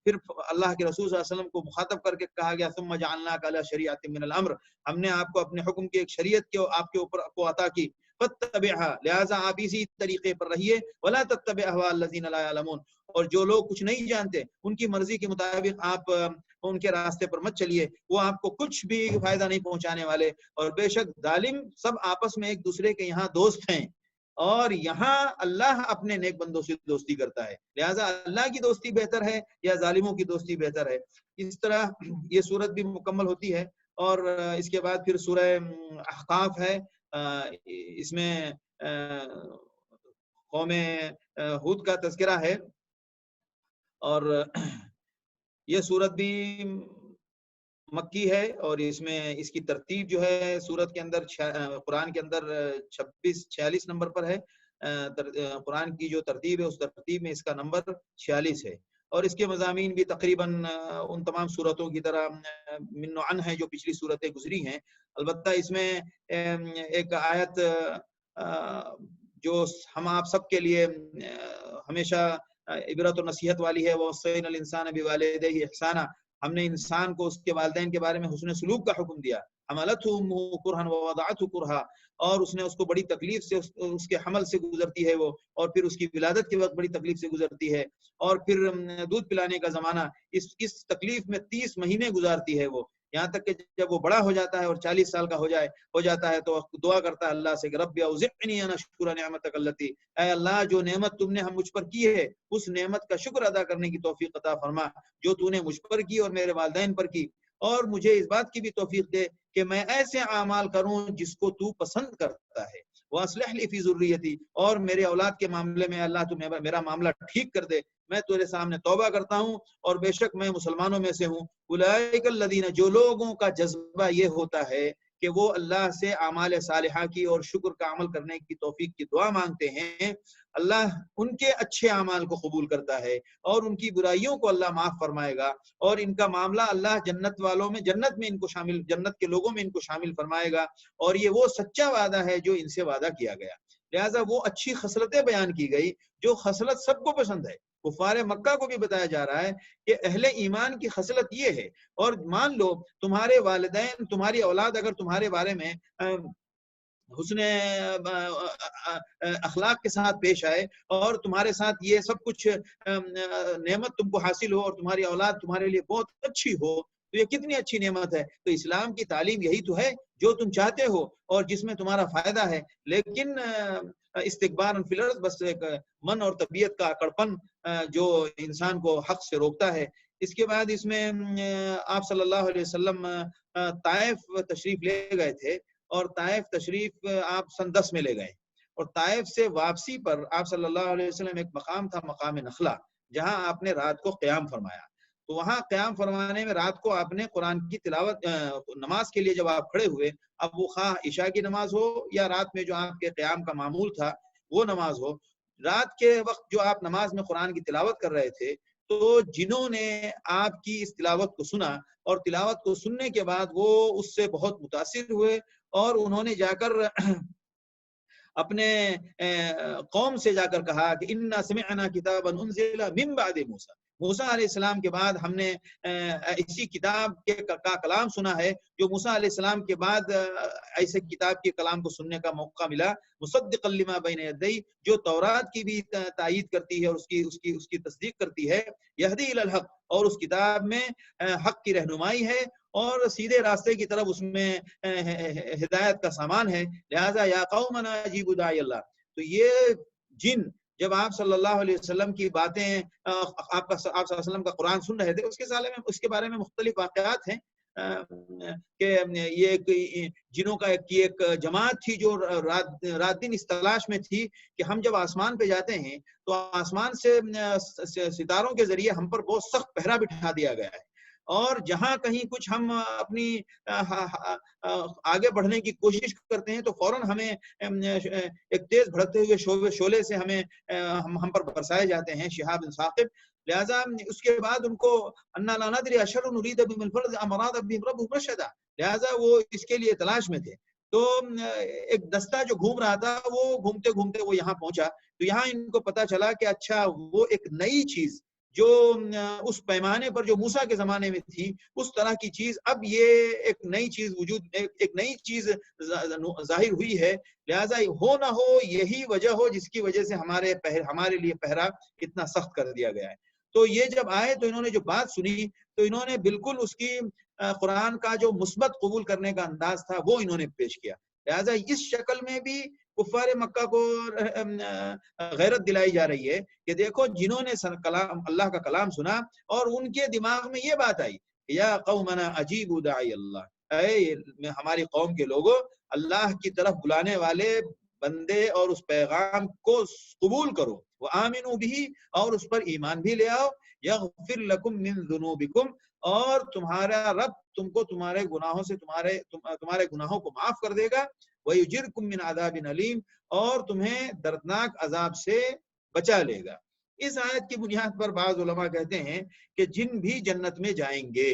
پھر اللہ کے رسول صلی اللہ علیہ وسلم کو مخاطب کر کے کہا گیا ثم جعلناک علی شریعۃ من الامر، ہم نے آپ کو اپنے حکم کی ایک شریعت کے آپ کے اوپر کو عطا کی، فاتبعها، لہذا آپ اسی طریقے پر رہیے، ولا تتبع اهواء الذین لا يعلمون، اور جو لوگ کچھ نہیں جانتے ان کی مرضی کے مطابق آپ ان کے راستے پر مت چلیے، وہ آپ کو کچھ بھی فائدہ نہیں پہنچانے والے، اور بے شک ظالم سب آپس میں ایک دوسرے کے یہاں دوست ہیں، اور یہاں اللہ اپنے نیک بندوں سے دوستی کرتا ہے، لہذا اللہ کی دوستی بہتر ہے یا ظالموں کی دوستی بہتر ہے۔ اس طرح یہ صورت بھی مکمل ہوتی ہے، اور اس کے بعد پھر سورہ احقاف ہے، اس میں قوم ہود کا تذکرہ ہے، اور یہ صورت بھی مکی ہے، اور اس میں اس کی ترتیب جو ہے صورت کے اندر قرآن کے اندر 46 نمبر پر ہے، قرآن کی جو ترتیب ہے اس ترتیب میں اس کا نمبر 46 ہے، اور اس کے مضامین بھی تقریباً ان تمام صورتوں کی طرح من و عن ہے جو پچھلی صورتیں گزری ہیں، البتہ اس میں ایک آیت جو ہم آپ سب کے لیے ہمیشہ عبرت و نصیحت والی ہے، وَوَصَّيْنَا الْإِنسَانَ بِوَالِدَيْهِ إِحْسَانًا، ہم نے انسان کو اس کے والدین کے بارے میں حسن سلوک کا حکم دیا، حملتہ امہ کرہا ووضعتہ کرہا، اور اس نے اس کو بڑی تکلیف سے اس کے حمل سے گزرتی ہے وہ، اور پھر اس کی ولادت کے وقت بڑی تکلیف سے گزرتی ہے، اور پھر دودھ پلانے کا زمانہ اس تکلیف میں 30 مہینے گزارتی ہے وہ، یہاں تک کہ جب وہ بڑا ہو جاتا ہے اور 40 سال کا ہو جاتا ہے تو دعا کرتا ہے اللہ سے کہ رب اوزعنی ان اشکر نعمتک التی، اے اللہ جو نعمت تم نے ہم مجھ پر کی ہے اس نعمت کا شکر ادا کرنے کی توفیق عطا فرما جو تو نے مجھ پر کی اور میرے والدین پر کی، اور مجھے اس بات کی بھی توفیق دے کہ میں ایسے اعمال کروں جس کو تو پسند کرتا ہے، وَأَصْلِحْ لِي فِي ذُرِّيَّتِي، اور میرے اولاد کے معاملے میں اللہ تو میرا معاملہ ٹھیک کر دے، میں تیرے سامنے توبہ کرتا ہوں اور بے شک میں مسلمانوں میں سے ہوں۔ اولئک الذین، جو لوگوں کا جذبہ یہ ہوتا ہے کہ وہ اللہ سے اعمال صالحہ کی اور شکر کا عمل کرنے کی توفیق کی دعا مانگتے ہیں، اللہ ان کے اچھے اعمال کو قبول کرتا ہے اور ان کی برائیوں کو اللہ معاف فرمائے گا، اور ان کا معاملہ اللہ جنت والوں میں، جنت میں ان کو شامل، جنت کے لوگوں میں ان کو شامل فرمائے گا، اور یہ وہ سچا وعدہ ہے جو ان سے وعدہ کیا گیا۔ لہٰذا وہ اچھی خصلتیں بیان کی گئی جو خصلت سب کو پسند ہے، کفار مکہ کو بھی بتایا جا رہا ہے کہ اہل ایمان کی خصلت یہ ہے، اور مان لو تمہارے والدین، تمہاری اولاد اگر تمہارے بارے میں حسن اخلاق کے ساتھ پیش آئے اور تمہارے ساتھ یہ سب کچھ نعمت تم کو حاصل ہو اور تمہاری اولاد تمہارے لیے بہت اچھی ہو، تو یہ کتنی اچھی نعمت ہے۔ تو اسلام کی تعلیم یہی تو ہے جو تم چاہتے ہو اور جس میں تمہارا فائدہ ہے، لیکن استکبار فی الارض، بس ایک من اور طبیعت کا اکڑپن جو انسان کو حق سے روکتا ہے۔ اس کے بعد اس میں آپ صلی اللہ علیہ وسلم طائف تشریف لے گئے تھے، اور طائف تشریف آپ سن 10 میں لے گئے، اور طائف سے واپسی پر آپ صلی اللہ علیہ وسلم ایک مقام تھا مقام نخلا، جہاں آپ نے رات کو قیام فرمایا۔ تو وہاں قیام فرمانے میں رات کو آپ نے قرآن کی تلاوت، نماز کے لیے جب آپ کھڑے ہوئے، اب وہ خواہ عشاء کی نماز ہو یا رات میں جو آپ کے قیام کا معمول تھا وہ نماز ہو، رات کے وقت جو آپ نماز میں قرآن کی تلاوت کر رہے تھے، تو جنہوں نے آپ کی اس تلاوت کو سنا اور تلاوت کو سننے کے بعد وہ اس سے بہت متاثر ہوئے، اور انہوں نے جا کر اپنے قوم سے جا کر کہا کہ اِنَّا سَمِعْنَا كِتَابًا أُنزِلَ مِن بَعْدِ مُوسَىٰ، موسیٰ علیہ السلام کے بعد ہم نے اسی کتاب کا کلام سنا ہے جو موسیٰ علیہ السلام کے بعد ایسے کتاب کے کلام کو سننے کا موقع ملا، مصدقا لما بین یدی، جو تورات کی بھی تائید کرتی ہے اور اس کی تصدیق کرتی ہے، یہدی الی الحق، اور اس کتاب میں حق کی رہنمائی ہے اور سیدھے راستے کی طرف اس میں ہدایت کا سامان ہے۔ لہذا یا قومنا اجیبوا داعی اللہ، تو یہ جن جب آپ صلی اللہ علیہ وسلم کی باتیں، آپ صلی اللہ علیہ وسلم کا قرآن سن رہے تھے، اس کے بارے میں مختلف واقعات ہیں کہ یہ جنوں کا ایک جماعت تھی جو رات دن اس تلاش میں تھی کہ ہم جب آسمان پہ جاتے ہیں تو آسمان سے ستاروں کے ذریعے ہم پر بہت سخت پہرا بٹھا دیا گیا ہے، اور جہاں کہیں کچھ ہم اپنی آگے بڑھنے کی کوشش کرتے ہیں تو فوراً ہمیں ایک تیز بھڑکتے ہوئے شعلے سے ہم پر برسائے جاتے ہیں، شہاب ثاقب۔ لہذا اس کے بعد ان کو انا لا ندری اشر نرید بهم الفرد ام اراد بهم ربهم رشدا، لہذا وہ اس کے لیے تلاش میں تھے۔ تو ایک دستہ جو گھوم رہا تھا وہ گھومتے گھومتے وہ یہاں پہنچا، تو یہاں ان کو پتا چلا کہ اچھا وہ ایک نئی چیز جو اس پیمانے پر جو موسیٰ کے زمانے میں تھی اس طرح کی چیز، اب یہ ایک نئی چیز ایک نئی چیز ظاہر ہوئی ہے، لہٰذا ہو نہ ہو یہی وجہ ہو جس کی وجہ سے ہمارے لیے پہرا اتنا سخت کر دیا گیا ہے۔ تو یہ جب آئے تو انہوں نے جو بات سنی تو انہوں نے بالکل اس کی قرآن کا جو مثبت قبول کرنے کا انداز تھا وہ انہوں نے پیش کیا، لہٰذا اس شکل میں بھی کفار مکہ کو غیرت دلائی جا رہی ہے کہ دیکھو جنہوں نے اللہ کا کلام سنا اور ان کے دماغ میں یہ بات آئی یا قومنا اجیبوا داعی اللہ، اے ہماری قوم کے لوگوں، اللہ کی طرف بلانے والے بندے اور اس پیغام کو قبول کرو، وآمنوا بھی، اور اس پر ایمان بھی لے آؤ، یغفر لکم من ذنوبکم، اور تمہارا رب تم کو تمہارے گناہوں سے تمہارے گناہوں کو معاف کر دے گا، وَيُجِرْكُم مِّنْ عَذَابٍ أَلِيمٍ، اور تمہیں دردناک عذاب سے بچا لے گا۔ اس آیت کی بنیاد پر بعض علماء کہتے ہیں کہ جن بھی جنت میں جائیں گے۔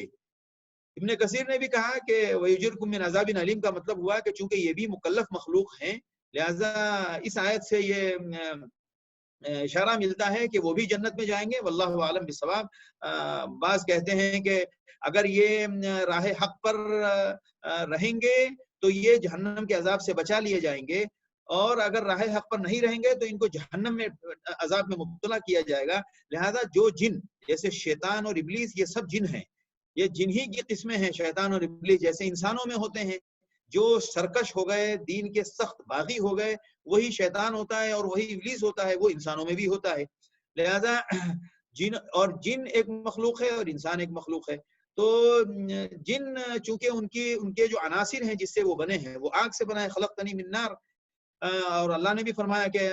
ابن کثیر نے بھی کہا کہ وَيُجِرْكُم مِّنْ عَذَابٍ أَلِيمٍ کا مطلب ہوا کہ چونکہ یہ بھی مکلف مخلوق ہیں، لہذا اس آیت سے یہ اشارہ ملتا ہے کہ وہ بھی جنت میں جائیں گے، واللہ عالم بالصواب۔ بعض کہتے ہیں کہ اگر یہ راہ حق پر رہیں گے تو یہ جہنم کے عذاب سے بچا لیے جائیں گے، اور اگر راہ حق پر نہیں رہیں گے تو ان کو جہنم میں عذاب میں مبتلا کیا جائے گا۔ لہذا جو جن جیسے شیطان اور ابلیس یہ سب جن ہیں، یہ جنہی کی قسمیں ہیں شیطان اور ابلیس، جیسے انسانوں میں ہوتے ہیں جو سرکش ہو گئے، دین کے سخت باغی ہو گئے، وہی شیطان ہوتا ہے اور وہی ابلیس ہوتا ہے، وہ انسانوں میں بھی ہوتا ہے. لہذا جن ایک مخلوق ہے اور انسان ایک مخلوق ہے. تو جن چونکہ ان کے جو عناصر ہیں جس سے وہ بنے ہیں وہ آگ سے بنا ہے. خلقتنی من نار، اور اللہ نے بھی فرمایا کہ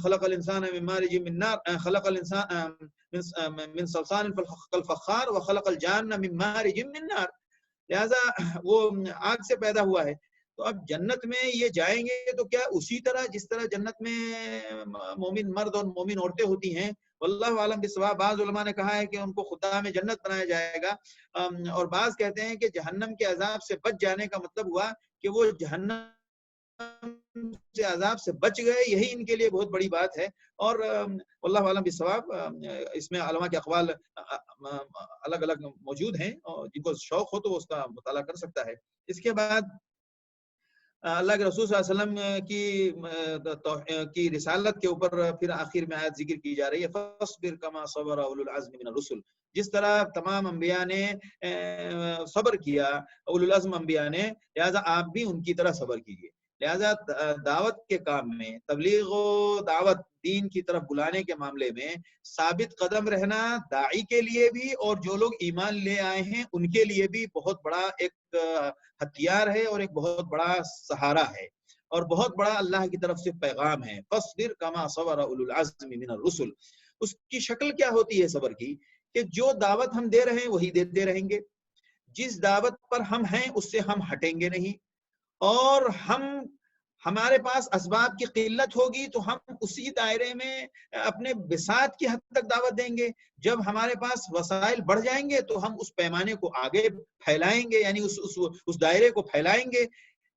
خلق الانسان من مارج من نار، خلق الانسان من صلصال كالفخار وخلق الجان من مارج من نار. لہذا وہ آگ سے پیدا ہوا ہے. تو اب جنت میں یہ جائیں گے تو کیا اسی طرح جس طرح جنت میں مومن مرد اور مومن عورتیں ہوتی ہیں؟ واللہ عالم بالصواب. بعض علماء نے کہا ہے کہ ان کو خدا میں جنت بنایا جائے گا، اور بعض کہتے ہیں کہ جہنم کے عذاب سے بچ جانے کا مطلب ہوا کہ وہ جہنم سے عذاب سے بچ گئے، یہی ان کے لیے بہت بڑی بات ہے. اور واللہ عالم بالصواب. اس میں علماء کے اقوال الگ الگ موجود ہیں، اور جن کو شوق ہو تو وہ اس کا مطالعہ کر سکتا ہے. اس کے بعد اللہ کے رسول صلی اللہ علیہ وسلم کی رسالت کے اوپر پھر آخر میں آیت ذکر کی جا رہی ہے، فاصبر کما صبر اولو العزم من الرسل. جس طرح تمام انبیاء نے صبر کیا، اولو العزم انبیاء نے، لہذا آپ بھی ان کی طرح صبر کیجیے. لہذا دعوت کے کام میں، تبلیغ و دعوت، دین کی طرف بلانے کے معاملے میں ثابت قدم رہنا داعی کے لیے بھی اور جو لوگ ایمان لے آئے ہیں ان کے لیے بھی بہت بڑا ایک ہتھیار ہے اور ایک بہت بڑا سہارا ہے اور بہت بڑا اللہ کی طرف سے پیغام ہے. فاصبر کما صبر اولو العزم من الرسل. اس کی شکل کیا ہوتی ہے صبر کی؟ کہ جو دعوت ہم دے رہے ہیں وہی دیتے رہیں گے، جس دعوت پر ہم ہیں اس سے ہم ہٹیں گے نہیں، اور ہمارے پاس اسباب کی قلت ہوگی تو ہم اسی دائرے میں اپنے بساط کی حد تک دعوت دیں گے. جب ہمارے پاس وسائل بڑھ جائیں گے تو ہم اس پیمانے کو آگے پھیلائیں گے، یعنی اس دائرے کو پھیلائیں گے.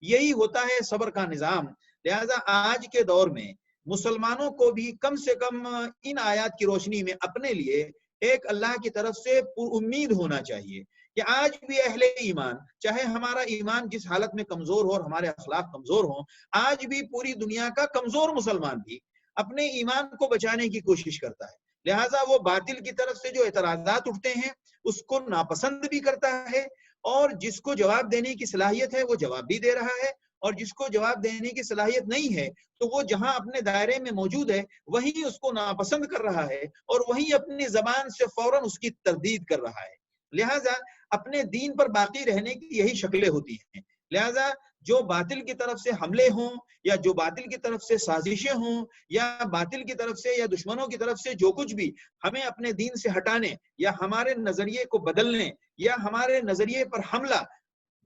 یہی ہوتا ہے صبر کا نظام. لہذا آج کے دور میں مسلمانوں کو بھی کم سے کم ان آیات کی روشنی میں اپنے لیے ایک اللہ کی طرف سے پر امید ہونا چاہیے کہ آج بھی اہل ایمان، چاہے ہمارا ایمان جس حالت میں کمزور ہو اور ہمارے اخلاق کمزور ہوں، آج بھی پوری دنیا کا کمزور مسلمان بھی اپنے ایمان کو بچانے کی کوشش کرتا ہے. لہٰذا وہ باطل کی طرف سے جو اعتراضات اٹھتے ہیں اس کو ناپسند بھی کرتا ہے، اور جس کو جواب دینے کی صلاحیت ہے وہ جواب بھی دے رہا ہے، اور جس کو جواب دینے کی صلاحیت نہیں ہے تو وہ جہاں اپنے دائرے میں موجود ہے وہیں اس کو ناپسند کر رہا ہے اور وہیں اپنی زبان سے فوراً اس کی تردید کر رہا ہے. لہٰذا اپنے دین پر باقی رہنے کی یہی شکلیں ہوتی ہیں. لہٰذا جو باطل کی طرف سے حملے ہوں یا جو باطل کی طرف سے سازشیں ہوں یا باطل کی طرف سے یا دشمنوں کی طرف سے جو کچھ بھی ہمیں اپنے دین سے ہٹانے یا ہمارے نظریے کو بدلنے یا ہمارے نظریے پر حملہ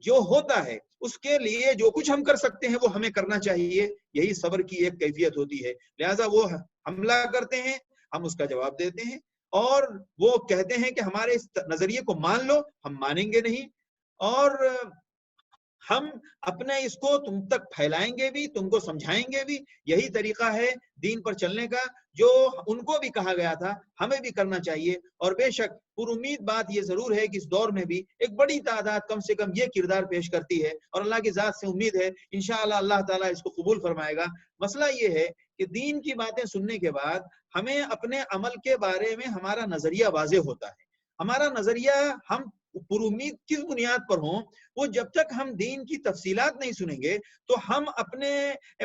جو ہوتا ہے، اس کے لیے جو کچھ ہم کر سکتے ہیں وہ ہمیں کرنا چاہیے. یہی صبر کی ایک کیفیت ہوتی ہے. لہٰذا وہ حملہ کرتے ہیں، ہم اس کا جواب دیتے ہیں، اور وہ کہتے ہیں کہ ہمارے اس نظریے کو مان لو، ہم مانیں گے نہیں، اور ہم اپنے اس کو تم تک پھیلائیں گے بھی، تم کو سمجھائیں گے بھی. یہی طریقہ ہے دین پر چلنے کا جو ان کو بھی کہا گیا تھا، ہمیں بھی کرنا چاہیے. اور بے شک پر امید بات یہ ضرور ہے کہ اس دور میں بھی ایک بڑی تعداد کم سے کم یہ کردار پیش کرتی ہے، اور اللہ کی ذات سے امید ہے انشاءاللہ اللہ تعالیٰ اس کو قبول فرمائے گا. مسئلہ یہ ہے کہ دین کی باتیں سننے کے بعد ہمیں اپنے عمل کے بارے میں ہمارا نظریہ واضح ہوتا ہے. ہمارا نظریہ ہم پر امید کس بنیاد پر ہوں، وہ جب تک ہم دین کی تفصیلات نہیں سنیں گے تو ہم اپنے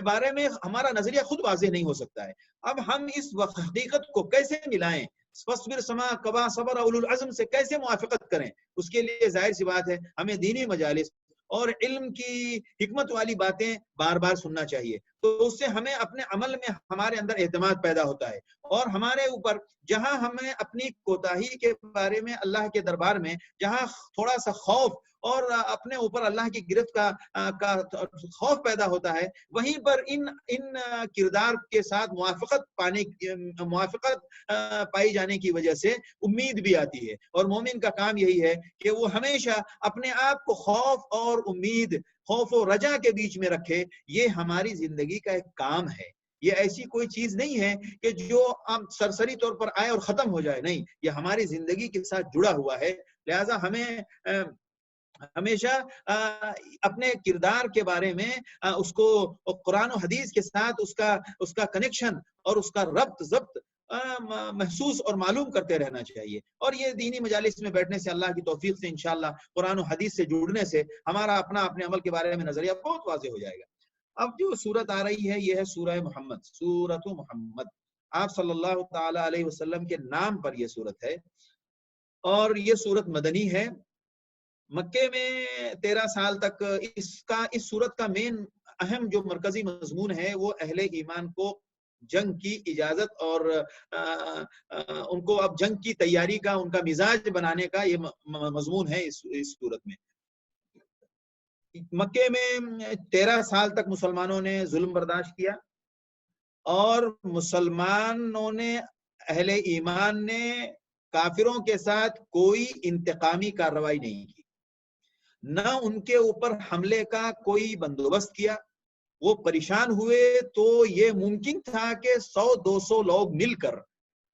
بارے میں ہمارا نظریہ خود واضح نہیں ہو سکتا ہے. اب ہم اس حقیقت کو کیسے ملائیں، فاصبر کما صبر اولو العزم سے کیسے موافقت کریں؟ اس کے لیے ظاہر سی بات ہے ہمیں دینی مجالس اور علم کی حکمت والی باتیں بار بار سننا چاہیے. تو اس سے ہمیں اپنے عمل میں ہمارے اندر اعتماد پیدا ہوتا ہے، اور ہمارے اوپر جہاں ہمیں اپنی کوتاہی کے بارے میں اللہ کے دربار میں جہاں تھوڑا سا خوف اور اپنے اوپر اللہ کی گرفت کا خوف پیدا ہوتا ہے، وہیں پر ان کردار کے ساتھ موافقت پائی جانے کی وجہ سے امید بھی آتی ہے. اور مومن کا کام یہی ہے کہ وہ ہمیشہ اپنے آپ کو خوف اور امید، خوف و رجا کے بیچ میں رکھے. یہ ہماری زندگی کا ایک کام ہے. یہ ایسی کوئی چیز نہیں ہے کہ جو سرسری طور پر آئے اور ختم ہو جائے، نہیں، یہ ہماری زندگی کے ساتھ جڑا ہوا ہے. لہذا ہمیں ہمیشہ اپنے کردار کے بارے میں اس کو قرآن و حدیث کے ساتھ اس کا کنیکشن اور اس کا ربط ضبط محسوس اور معلوم کرتے رہنا چاہیے. اور یہ دینی مجالس میں بیٹھنے سے اللہ کی توفیق سے انشاءاللہ قرآن و حدیث سے جڑنے سے ہمارا اپنے عمل کے بارے میں نظریہ بہت واضح ہو جائے گا. اب جو صورت آ رہی ہے یہ ہے سورہ محمد، سورۃ محمد. آپ صلی اللہ تعالی علیہ وسلم کے نام پر یہ صورت ہے اور یہ صورت مدنی ہے. مکے میں 13 سال تک اس صورت کا مین اہم جو مرکزی مضمون ہے وہ اہل ایمان کو جنگ کی اجازت اور ان کو اب جنگ کی تیاری کا، ان کا مزاج بنانے کا یہ مضمون ہے اس صورت میں. مکے میں 13 سال تک مسلمانوں نے ظلم برداشت کیا اور مسلمانوں نے، اہل ایمان نے کافروں کے ساتھ کوئی انتقامی کارروائی نہیں کی، نہ ان کے اوپر حملے کا کوئی بندوبست کیا. وہ پریشان ہوئے تو یہ ممکن تھا کہ 100-200 لوگ مل کر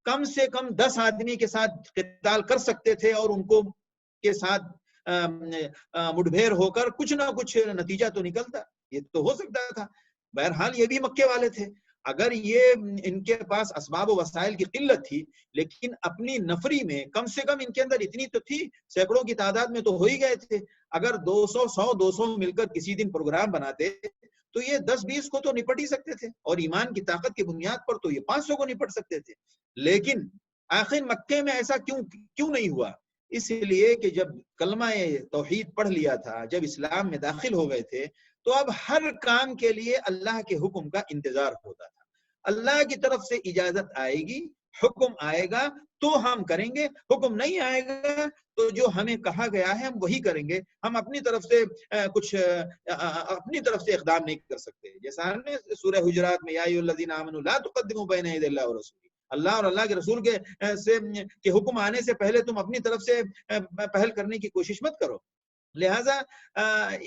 کم سے کم 10 آدمی کے ساتھ قتال کر سکتے تھے اور ان کو کے ساتھ مٹبھیر ہو کر کچھ نہ کچھ نتیجہ تو نکلتا، یہ تو ہو سکتا تھا. بہرحال یہ بھی مکے والے تھے. اگر یہ ان کے پاس اسباب و وسائل کی قلت تھی لیکن اپنی نفری میں کم سے کم ان کے اندر اتنی تو تھی، سینکڑوں کی تعداد میں تو ہو ہی گئے تھے. اگر 100-200 مل کر کسی دن پروگرام بناتے تو یہ 10-20 کو تو نپٹ ہی سکتے تھے اور ایمان کی طاقت کی بنیاد پر تو یہ 500 کو نپٹ سکتے تھے. لیکن آخر مکے میں ایسا کیوں نہیں ہوا؟ اس لیے کہ جب کلمہ توحید پڑھ لیا تھا، جب اسلام میں داخل ہو گئے تھے تو اب ہر کام کے لیے اللہ کے حکم کا انتظار ہوتا تھا. اللہ کی طرف سے اجازت آئے گی، حکم آئے گا تو ہم کریں گے، حکم نہیں آئے گا تو جو ہمیں کہا گیا ہے ہم وہی کریں گے. ہم اپنی طرف سے اپنی طرف سے اقدام نہیں کر سکتے. جیسا ہم نے سورہ حجرات میں یا ایھا الذین آمنوا لا تقدموا بین یدی اللہ ورسولہ، اللہ اور اللہ کے رسول کے حکم آنے سے پہلے تم اپنی طرف سے پہل کرنے کی کوشش مت کرو. لہٰذا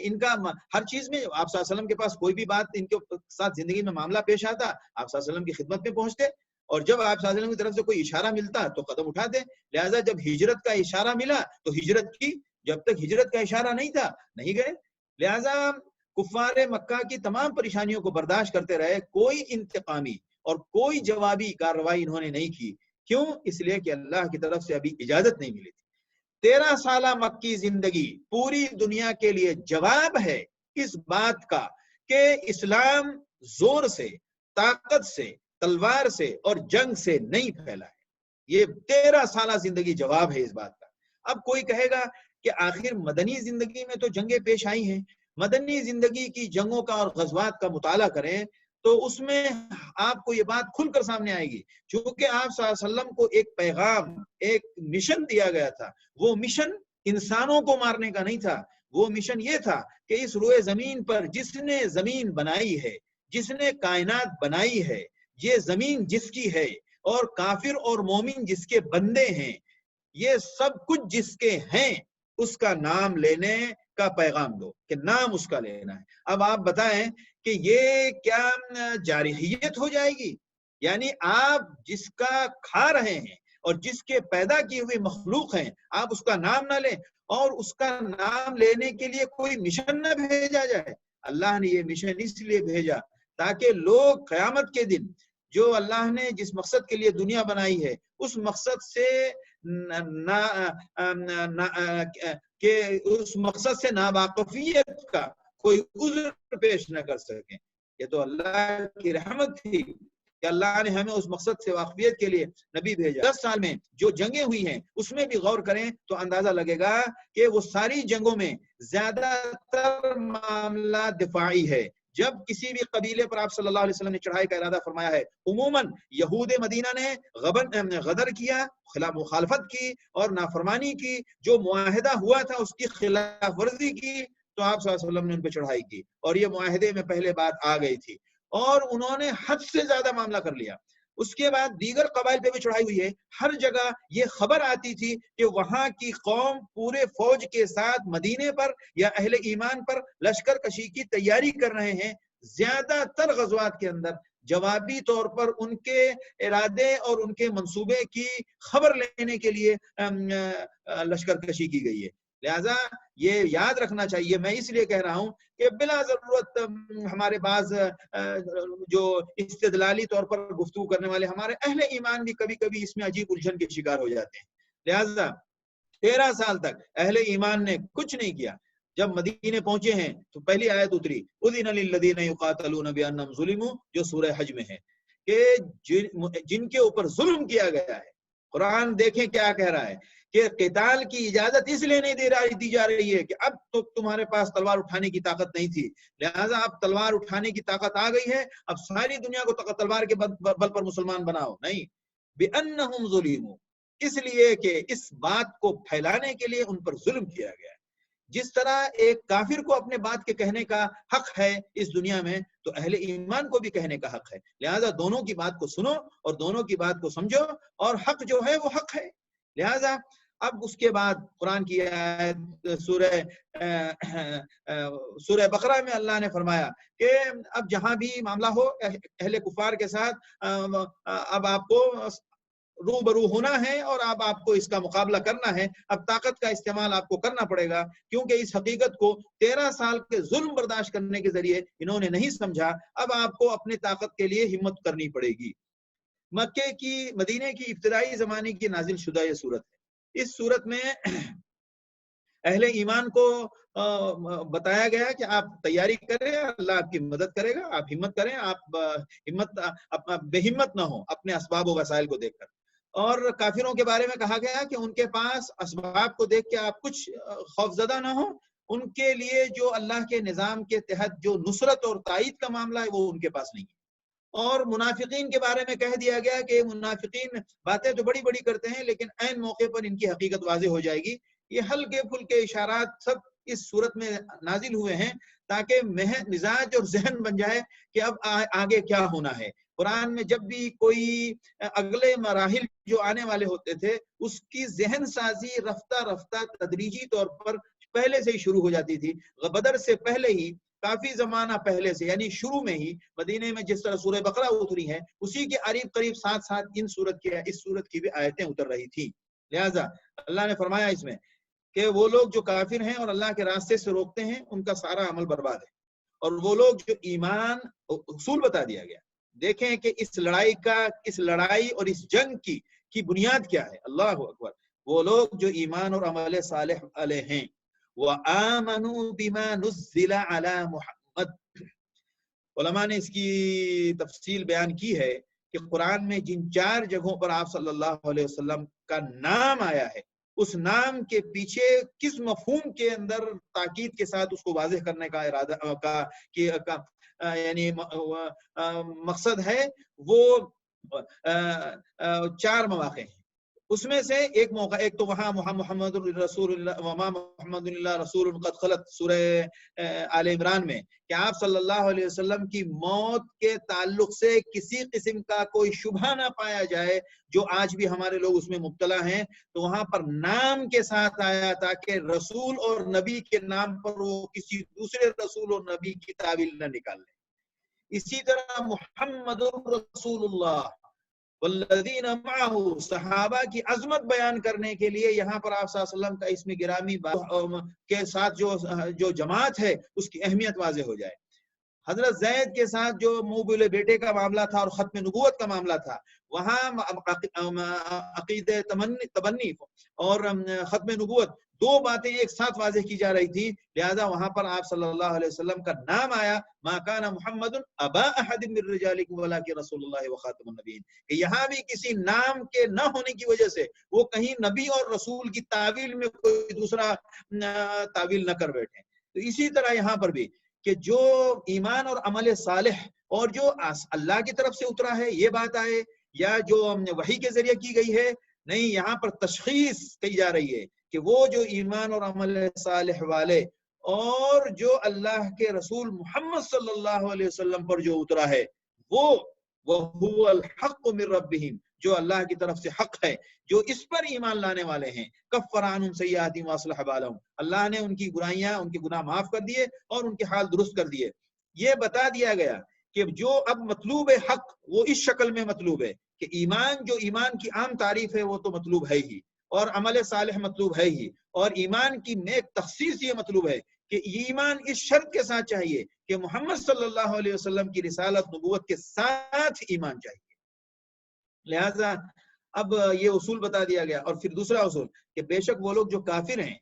ان کا ہر چیز میں آپ صلی اللہ علیہ وسلم کے پاس کوئی بھی بات ان کے ساتھ زندگی میں معاملہ پیش آتا، آپ صلی اللہ علیہ وسلم کی خدمت میں پہنچتے اور جب آپ صلی اللہ علیہ وسلم کی طرف سے کوئی اشارہ ملتا تو قدم اٹھاتے. لہٰذا جب ہجرت کا اشارہ ملا تو ہجرت کی، جب تک ہجرت کا اشارہ نہیں تھا نہیں گئے. لہٰذا کفار مکہ کی تمام پریشانیوں کو برداشت کرتے رہے، کوئی انتقامی اور کوئی جوابی کارروائی انہوں نے نہیں کی. کیوں؟ اس لیے کہ اللہ کی طرف سے ابھی اجازت نہیں ملی تھی. 13 سالہ مکی زندگی پوری دنیا کے لیے جواب ہے اس بات کا کہ اسلام زور سے، طاقت سے، تلوار سے اور جنگ سے نہیں پھیلا ہے. یہ 13 سالہ زندگی جواب ہے اس بات کا. اب کوئی کہے گا کہ آخر مدنی زندگی میں تو جنگیں پیش آئی ہیں، مدنی زندگی کی جنگوں کا اور غزوات کا مطالعہ کریں تو اس میں آپ کو یہ بات کھل کر سامنے آئے گی. چونکہ آپ صلی اللہ علیہ وسلم کو ایک پیغام، ایک مشن دیا گیا تھا. وہ مشن انسانوں کو مارنے کا نہیں تھا، وہ مشن یہ تھا کہ اس روئے زمین پر جس نے زمین بنائی ہے، جس نے کائنات بنائی ہے، یہ زمین جس کی ہے اور کافر اور مومن جس کے بندے ہیں، یہ سب کچھ جس کے ہیں، اس کا نام لینے کا پیغام دو کہ نام اس کا لینا ہے. اب آپ بتائیں کہ یہ کیا جارحیت ہو جائے گی؟ یعنی آپ جس کا کھا رہے ہیں اور جس کے پیدا کی ہوئی مخلوق ہیں، آپ اس کا نام نہ لیں اور اس کا نام لینے کے لیے کوئی مشن نہ بھیجا جائے. اللہ نے یہ مشن اس لیے بھیجا تاکہ لوگ قیامت کے دن جو اللہ نے جس مقصد کے لیے دنیا بنائی ہے اس مقصد سے ناواقفیت کا کوئی عذر پیش نہ کر سکیں. یہ تو اللہ کی رحمت تھی کہ اللہ نے ہمیں اس مقصد سے واقفیت کے لیے نبی بھیجا. 10 سال میں جو جنگیں ہوئی ہیں اس میں بھی غور کریں تو اندازہ لگے گا کہ وہ ساری جنگوں میں زیادہ تر معاملہ دفاعی ہے. جب کسی بھی قبیلے پر آپ صلی اللہ علیہ وسلم نے چڑھائی کا ارادہ فرمایا ہے، عموماً یہود مدینہ نے غدر کیا، مخالفت کی اور نافرمانی کی، جو معاہدہ ہوا تھا اس کی خلاف ورزی کی تو آپ صلی اللہ علیہ وسلم نے ان پہ چڑھائی کی اور یہ معاہدے میں پہلے بات آ گئی تھی اور انہوں نے حد سے زیادہ معاملہ کر لیا. اس کے بعد دیگر قبائل پہ بھی چڑھائی ہوئی ہے. ہر جگہ یہ خبر آتی تھی کہ وہاں کی قوم پورے فوج کے ساتھ مدینے پر یا اہل ایمان پر لشکر کشی کی تیاری کر رہے ہیں. زیادہ تر غزوات کے اندر جوابی طور پر ان کے ارادے اور ان کے منصوبے کی خبر لینے کے لیے لشکر کشی کی گئی ہے. لہٰذا یہ یاد رکھنا چاہیے. میں اس لیے کہہ رہا ہوں کہ بلا ضرورت ہمارے بعض جو استدلالی طور پر گفتگو کرنے والے ہمارے اہل ایمان بھی کبھی کبھی اس میں عجیب الجھن کے شکار ہو جاتے ہیں. لہٰذا 13 سال تک اہل ایمان نے کچھ نہیں کیا. جب مدینے پہنچے ہیں تو پہلی آیت اتری اذن للذین یقاتلون بانہم ظلموا، جو سورہ حج میں ہے کہ جن کے اوپر ظلم کیا گیا ہے. قرآن دیکھیں کیا کہہ رہا ہے کہ قتال کی اجازت اس لیے نہیں دی جا رہی ہے کہ اب تو تمہارے پاس تلوار اٹھانے کی طاقت نہیں تھی، لہٰذا اب تلوار اٹھانے کی طاقت آ گئی ہے، اب ساری دنیا کو تلوار کے بل پر مسلمان بناؤ. نہیں، بانہم ظلموا، اس لیے کہ اس بات کو پھیلانے کے لیے ان پر ظلم کیا گیا ہے. جس طرح ایک کافر کو اپنے بات کے کہنے کا حق ہے اس دنیا میں، تو اہل ایمان کو بھی کہنے کا حق ہے. لہٰذا دونوں کی بات کو سنو اور دونوں کی بات کو سمجھو، اور حق جو ہے وہ حق ہے. لہٰذا اب اس کے بعد قرآن کی آیت سورہ بقرہ میں اللہ نے فرمایا کہ اب جہاں بھی معاملہ ہو اہل کفار کے ساتھ اب آپ کو روبرو ہونا ہے اور اب آپ کو اس کا مقابلہ کرنا ہے. اب طاقت کا استعمال آپ کو کرنا پڑے گا، کیونکہ اس حقیقت کو 13 سال کے ظلم برداشت کرنے کے ذریعے انہوں نے نہیں سمجھا. اب آپ کو اپنی طاقت کے لیے ہمت کرنی پڑے گی. مدینے کی ابتدائی زمانے کی نازل شدہ یہ صورت ہے. اس صورت میں اہل ایمان کو بتایا گیا کہ آپ تیاری کریں، اللہ آپ کی مدد کرے گا، آپ ہمت کریں، آپ بے ہمت نہ ہوں اپنے اسباب و وسائل کو دیکھ کر. اور کافروں کے بارے میں کہا گیا کہ ان کے پاس اسباب کو دیکھ کے آپ کچھ خوفزدہ نہ ہوں، ان کے لیے جو اللہ کے نظام کے تحت جو نصرت اور تائید کا معاملہ ہے وہ ان کے پاس نہیں ہے. اور منافقین کے بارے میں کہہ دیا گیا کہ منافقین باتیں تو بڑی بڑی کرتے ہیں لیکن عین موقع پر ان کی حقیقت واضح ہو جائے گی. یہ ہلکے پھلکے اشارات سب اس صورت میں نازل ہوئے ہیں تاکہ مزاج اور ذہن بن جائے کہ اب آگے کیا ہونا ہے. قرآن میں جب بھی کوئی اگلے مراحل جو آنے والے ہوتے تھے اس کی ذہن سازی رفتہ رفتہ تدریجی طور پر پہلے سے ہی شروع ہو جاتی تھی. بدر سے پہلے ہی کافی زمانہ پہلے سے، یعنی شروع میں ہی مدینے میں جس طرح سورہ بقرہ اتری ہے اسی کے قریب ساتھ ساتھ اس صورت کی بھی آیتیں اتر رہی تھی. لہذا اللہ نے فرمایا اس میں کہ وہ لوگ جو کافر ہیں اور اللہ کے راستے سے روکتے ہیں ان کا سارا عمل برباد ہے. اور وہ لوگ جو ایمان، اصول بتا دیا گیا. دیکھیں کہ اس لڑائی اور اس جنگ کی بنیاد کیا ہے. اللہ اکبر. وہ لوگ جو ایمان اور عمل صالح والے ہیں، وَآمَنُوا بِمَا نُزِّلَ عَلَى مُحَمَّدٍ. علماء نے اس کی تفصیل بیان کی ہے کہ قرآن میں جن 4 جگہوں پر آپ صلی اللہ علیہ وسلم کا نام آیا ہے اس نام کے پیچھے کس مفہوم کے اندر تاکید کے ساتھ اس کو واضح کرنے کا ارادہ یعنی مقصد ہے، وہ 4 مواقع ہیں. اس میں سے ایک موقع، ایک تو وہاں محمد رسول اللہ وما محمد اللہ رسول قد خلت سورہ آل عمران میں کہ آپ صلی اللہ علیہ وسلم کی موت کے تعلق سے کسی قسم کا کوئی شبہ نہ پایا جائے جو آج بھی ہمارے لوگ اس میں مبتلا ہیں، تو وہاں پر نام کے ساتھ آیا تاکہ رسول اور نبی کے نام پر وہ کسی دوسرے رسول اور نبی کی تعویل نہ نکال لیں. اسی طرح محمد رسول اللہ والذین معہ، صحابہ کی عظمت بیان کرنے کے لیے یہاں پر آپ صلی اللہ علیہ وسلم کا اسم گرامی کے ساتھ جو جماعت ہے اس کی اہمیت واضح ہو جائے. حضرت زید کے ساتھ جو موبل بیٹے کا معاملہ تھا اور ختم نبوت کا معاملہ تھا، وہاں عقید تبنی اور ختم نبوت 2 باتیں ایک ساتھ واضح کی جا رہی تھی. لہذا وہاں پر آپ صلی اللہ علیہ وسلم کا نام آیا، ما کان محمد ابا احد من رجالکم ولکن رسول اللہ وخاتم النبیین. کہ یہاں بھی کسی نام کے نہ ہونے کی وجہ سے وہ کہیں نبی اور رسول کی تعویل میں کوئی دوسرا تعویل نہ کر بیٹھے. تو اسی طرح یہاں پر بھی کہ جو ایمان اور عمل صالح اور جو اللہ کی طرف سے اترا ہے یہ بات آئے یا جو وحی کے ذریعے کی گئی ہے، نہیں، یہاں پر تشخیص کی جا رہی ہے کہ وہ جو ایمان اور عمل صالح والے اور جو اللہ کے رسول محمد صلی اللہ علیہ وسلم پر جو اترا ہے وہ الحق من ربہم، جو اللہ کی طرف سے حق ہے، جو اس پر ایمان لانے والے ہیں. کفر عنہم سیئاتہم واصلح بالہم، اللہ نے ان کی برائیاں، ان کے گناہ معاف کر دیے اور ان کے حال درست کر دیے. یہ بتا دیا گیا کہ جو اب مطلوب حق وہ اس شکل میں مطلوب ہے کہ ایمان، جو ایمان کی عام تعریف ہے وہ تو مطلوب ہے ہی، اور عمل صالح مطلوب ہے ہی، اور ایمان کی نیک تخصیص یہ مطلوب ہے کہ ایمان اس شرط کے ساتھ چاہیے کہ محمد صلی اللہ علیہ وسلم کی رسالت نبوت کے ساتھ ایمان چاہیے۔ لہذا اب یہ اصول بتا دیا گیا، اور پھر دوسرا اصول کہ بے شک وہ لوگ جو کافر ہیں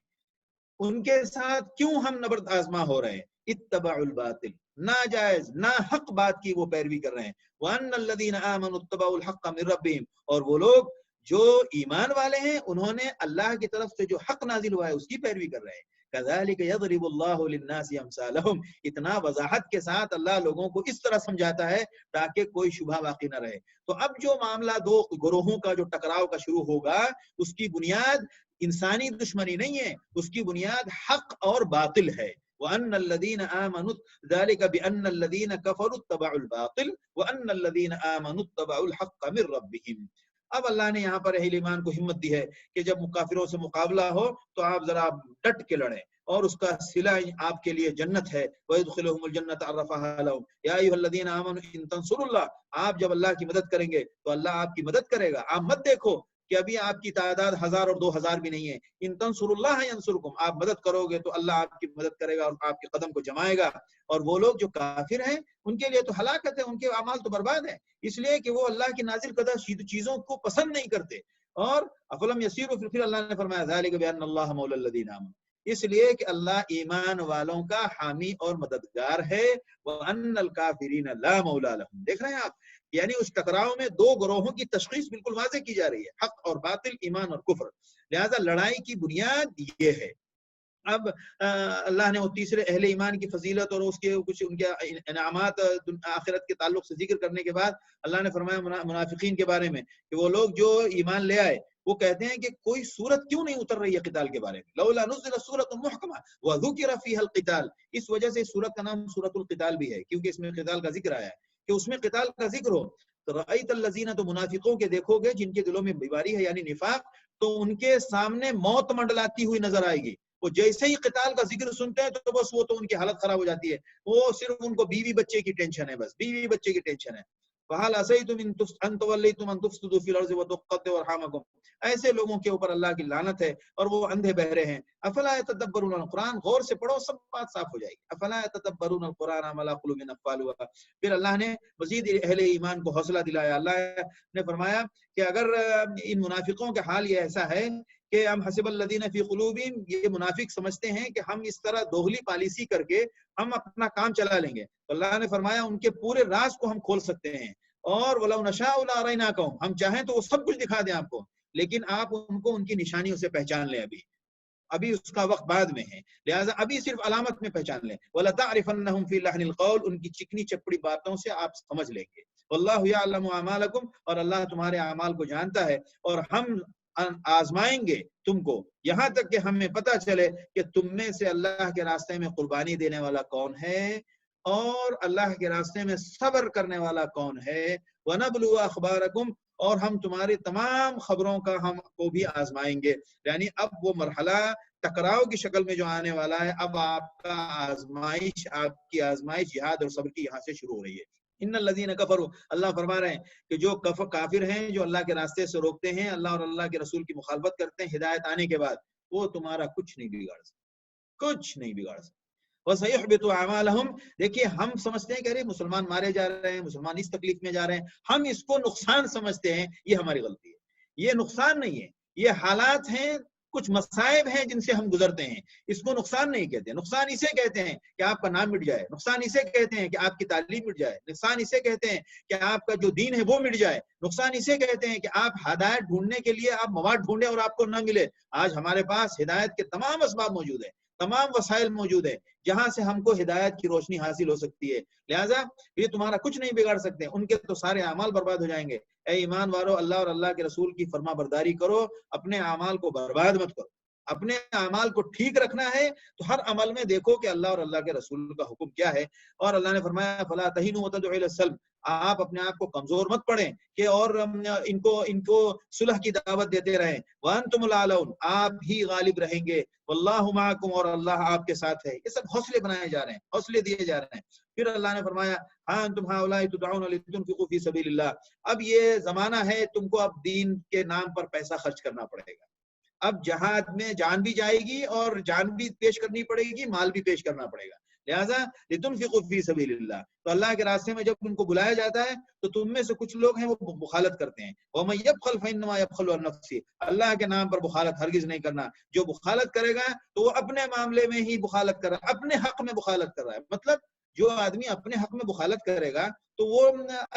ان کے ساتھ کیوں ہم نبرد آزما ہو رہے ہیں، اتبعوا الباطل، ناجائز ناحق بات کی وہ پیروی کر رہے ہیں، وَأَنَّ الَّذِينَ آمَنُوا اتَّبَعُوا الْحَقَّ مِن رَبِّهِمْ، اور وہ لوگ جو ایمان والے ہیں انہوں نے اللہ کی طرف سے جو حق نازل ہوا ہے اس کی پیروی کر رہے ہیں۔ كَذَلِكَ يَضْرِبُ اللَّهُ لِلنَّاسِ أَمْثَالَهُمْ، اتنا وضاحت کے ساتھ اللہ لوگوں کو اس طرح سمجھاتا ہے تاکہ کوئی شبہ باقی نہ رہے۔ تو اب جو معاملہ دو گروہوں کا جو ٹکراؤ کا شروع ہوگا اس کی بنیاد انسانی دشمنی نہیں ہے، اس کی بنیاد حق اور باطل ہے۔ وَأَنَّ الَّذِينَ آمَنُوا ذَلِكَ بِأَنَّ الَّذِينَ كَفَرُوا اتَّبَعُوا الْبَاطِلَ وَأَنَّ الَّذِينَ آمَنُوا اتَّبَعُوا الْحَقَّ مِن رَبِّهِمْ۔ اب اللہ نے یہاں پر اہل ایمان کو ہمت دی ہے کہ جب کافروں سے مقابلہ ہو تو آپ ذرا ڈٹ کے لڑیں، اور اس کا صلہ آپ کے لیے جنت ہے۔ وَيَدْخِلُهُمُ الْجَنَّةَ عَرَّفَهَا لَهُمْ يَا أَيُّهَا الَّذِينَ آمَنُوا إِن تَنصُرُوا اللَّهَ، آپ جب اللہ کی مدد کریں گے تو اللہ آپ کی مدد کرے گا۔ آپ مت دیکھو کہ ابھی آپ کی تعداد 1000 اور 2000 بھی نہیں ہے، ان تنصروا اللہ ینصرکم، آپ مدد کرو گے تو اللہ آپ کی مدد کرے گا اور آپ کے قدم کو جمائے گا۔ اور وہ لوگ جو کافر ہیں ان کے لیے تو ہلاکت ہے، ان کے اعمال تو برباد ہیں، اس لیے کہ وہ اللہ کی نازل کردہ چیزوں کو پسند نہیں کرتے۔ اور افلم یسیروا، پھر اللہ نے فرمایا ذالک بان اللہ مولی الذین آمنوا، اس لیے کہ اللہ ایمان والوں کا حامی اور مددگار ہے۔ وَأَنَّ الْكَافِرِينَ لَا مَوْلَىٰ لَهُمْ، دیکھ رہے ہیں آپ، یعنی اس ٹکراؤ میں دو گروہوں کی تشخیص بالکل واضح کی جا رہی ہے، حق اور باطل، ایمان اور کفر۔ لہذا لڑائی کی بنیاد یہ ہے۔ اب اللہ نے وہ تیسرے اہل ایمان کی فضیلت اور اس کے کچھ ان کے انعامات آخرت کے تعلق سے ذکر کرنے کے بعد اللہ نے فرمایا منافقین کے بارے میں کہ وہ لوگ جو ایمان لے آئے وہ کہتے ہیں کہ کوئی سورت کیوں نہیں اتر رہی ہے قتال کے بارے میں، لولا نزل سورۃ محکمہ وذکر فیہا القتال، اس وجہ سے سورت کا نام سورۃ القتال بھی ہے، کیونکہ اس میں قتال کا ذکر آیا ہے، کہ اس میں قتال کا ذکر ہو۔ رأیت الذین، تو منافقوں کے دیکھو گے جن کے دلوں میں بیماری ہے یعنی نفاق، تو ان کے سامنے موت منڈلاتی ہوئی نظر آئے گی۔ وہ جیسے ہی قتال کا ذکر سنتے ہیں تو بس وہ تو ان کی حالت خراب ہو جاتی ہے، وہ صرف ان کو بیوی بچے کی ٹینشن ہے، بس بیوی بچے کی ٹینشن ہے۔ فَهَلْ عَصَيْتُمْ إِن تَوَلَّيْتُمْ أَن تُفْسِدُوا فِي الْأَرْضِ وَتُقَطِّعُوا أَرْحَامَكُمْ، ایسے لوگوں کے اوپر اللہ کی لعنت ہے اور وہ اندھے بہرے ہیں۔ افلا يتدبرون القرآن، غور سے پڑھو سب بات صاف ہو جائے گی۔ افلا يتدبرون القرآن ام علی قلوب اقفالها، پھر اللہ نے مزید اہل ایمان کو حوصلہ دلایا۔ اللہ نے فرمایا کہ اگر ان منافقوں کا حال یہ ایسا ہے کہ ہم حسب الذین فی قلوبہم، یہ منافق سمجھتے ہیں کہ ہم اس طرح دوغلی پالیسی کر کے ہم اپنا کام چلا لیں گے، تو اللہ نے فرمایا ان کے پورے راز کو ہم کھول سکتے ہیں، اور وَلَوْ نَشَاءُ لَأَرَيْنَاكُمْ، ہم چاہیں تو وہ سب کچھ دکھا دیں آپ کو، لیکن آپ ان کو ان کی نشانیوں سے پہچان لیں۔ ابھی اس کا وقت بعد میں ہے، لہٰذا ابھی صرف علامت میں پہچان لیں۔ وَلَتَعْرِفَنَّهُمْ فِي لَحْنِ الْقَوْلِ، ان کی چکنی چپڑی باتوں سے آپ سمجھ لیں گے۔ وَاللَّهُ يَعْلَمُ أَعْمَالَكُمْ، اور اللہ تمہارے اعمال کو جانتا ہے، اور ہم آزمائیں گے تم کو یہاں تک کہ ہمیں پتہ چلے کہ تم میں سے اللہ کے راستے میں قربانی دینے والا کون ہے اور اللہ کے راستے میں صبر کرنے والا کون ہے۔ وَنَبْلُوَ أَخْبَارَكُمْ، اور ہم تمہاری تمام خبروں کا ہم کو بھی آزمائیں گے۔ یعنی اب وہ مرحلہ ٹکراؤ کی شکل میں جو آنے والا ہے، اب آپ کا آزمائش، آپ کی آزمائش جہاد اور صبر کی یہاں سے شروع ہو رہی ہے۔ ان الذین کفروا، اللہ فرما رہے ہیں کہ جو کافر ہیں، جو اللہ کے راستے سے روکتے ہیں، اللہ اور اللہ کے رسول کی مخالفت کرتے ہیں ہدایت آنے کے بعد، وہ تمہارا کچھ نہیں بگاڑ سکتے، کچھ نہیں بگاڑ سکتے۔ وَسَيُحْبِطُ أَعْمَالَهُمْ، دیکھیے ہم سمجھتے ہیں کہ ارے مسلمان مارے جا رہے ہیں، مسلمان اس تکلیف میں جا رہے ہیں، ہم اس کو نقصان سمجھتے ہیں، یہ ہماری غلطی ہے۔ یہ نقصان نہیں ہے، یہ حالات ہیں، کچھ مصائب ہیں جن سے ہم گزرتے ہیں، اس کو نقصان نہیں کہتے۔ نقصان اسے کہتے ہیں کہ آپ کا نام مٹ جائے، نقصان اسے کہتے ہیں کہ آپ کی تعلیم مٹ جائے، نقصان اسے کہتے ہیں کہ آپ کا جو دین ہے وہ مٹ جائے، نقصان اسے کہتے ہیں کہ آپ ہدایت ڈھونڈنے کے لیے آپ مواد ڈھونڈیں اور آپ کو نہ ملے۔ آج ہمارے پاس ہدایت کے تمام اسباب موجود ہیں، تمام وسائل موجود ہیں جہاں سے ہم کو ہدایت کی روشنی حاصل ہو سکتی ہے، لہٰذا یہ تمہارا کچھ نہیں بگاڑ سکتے، ان کے تو سارے اعمال برباد ہو جائیں گے۔ اے ایمان والو، اللہ اور اللہ کے رسول کی فرما برداری کرو، اپنے اعمال کو برباد مت کرو، اپنے اعمال کو ٹھیک رکھنا ہے تو ہر عمل میں دیکھو کہ اللہ اور اللہ کے رسول کا حکم کیا ہے۔ اور اللہ نے فرمایا فلا تہینوا وتدعوا الی السلم، آپ اپنے آپ کو کمزور مت پڑیں کہ اور ان کو صلح کی دعوت دیتے رہیں۔ وانتم الاعلون، آپ ہی غالب رہیں گے۔ واللہ معکم، اور اللہ آپ کے ساتھ ہے۔ یہ سب حوصلے بنائے جا رہے ہیں، حوصلے دیے جا رہے ہیں۔ پھر اللہ نے فرمایا ہاں انتم ہؤلاء تدعون لتنفقوا فی سبیل اللہ، اب یہ زمانہ ہے تم کو اب دین کے نام پر پیسہ خرچ کرنا پڑے گا۔ اب جہاد میں جان بھی جائے گی اور جان بھی پیش کرنی پڑے گی، مال بھی پیش کرنا پڑے گا. لہٰذا لتنفقوا فی سبیل اللہ، تو اللہ کے راستے میں جب ان کو بلایا جاتا ہے تو تم میں سے کچھ لوگ ہیں وہ بخالت کرتے ہیں. وَمَن يَبْخَلْ فَإِنَّمَا يَبْخَلُ عَن نَفْسِهِ، اللہ کے نام پر بخالت ہرگز نہیں کرنا. جو بخالت کرے گا تو وہ اپنے معاملے میں ہی بخالت کر رہا ہے، اپنے حق میں بخالت کر رہا ہے. مطلب جو آدمی اپنے حق میں بخالت کرے گا تو وہ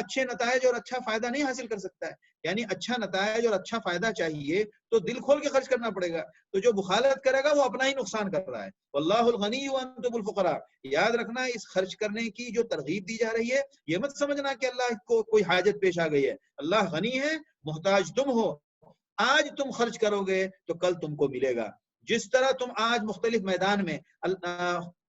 اچھے نتائج اور اچھا فائدہ نہیں حاصل کر سکتا ہے. یعنی اچھا نتائج اور اچھا فائدہ چاہیے تو دل کھول کے خرچ کرنا پڑے گا. تو جو بخالت کرے گا وہ اپنا ہی نقصان کر رہا ہے. واللہ الغنی وانتم الفقراء، یاد رکھنا اس خرچ کرنے کی جو ترغیب دی جا رہی ہے یہ مت سمجھنا کہ اللہ کو کوئی حاجت پیش آ گئی ہے. اللہ غنی ہے، محتاج تم ہو. آج تم خرچ کرو گے تو کل تم کو ملے گا. جس طرح تم آج مختلف میدان میں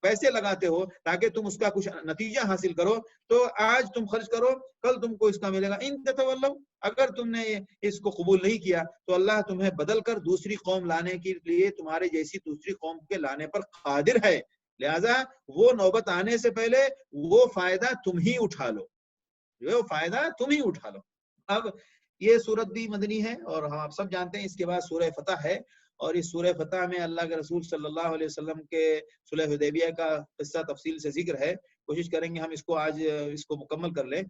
پیسے لگاتے ہو تاکہ تم اس کا کچھ نتیجہ حاصل کرو، تو آج تم خرچ کرو کل تم کو اس کا ملے گا. ان تتولوا، اگر تم نے اس کو قبول نہیں کیا تو اللہ تمہیں بدل کر دوسری قوم لانے کے لیے تمہارے جیسی دوسری قوم کے لانے پر قادر ہے. لہذا وہ نوبت آنے سے پہلے وہ فائدہ تم ہی اٹھا لو، وہ فائدہ تم ہی اٹھا لو. اب یہ سورت بھی مدنی ہے اور ہم آپ سب جانتے ہیں اس کے بعد سورہ فتح ہے، اور اس سورہ فتح میں اللہ کے رسول صلی اللہ علیہ وسلم کے صلح حدیبیہ کا قصہ تفصیل سے ذکر ہے. کوشش کریں گے ہم اس کو آج اس کو مکمل کر لیں.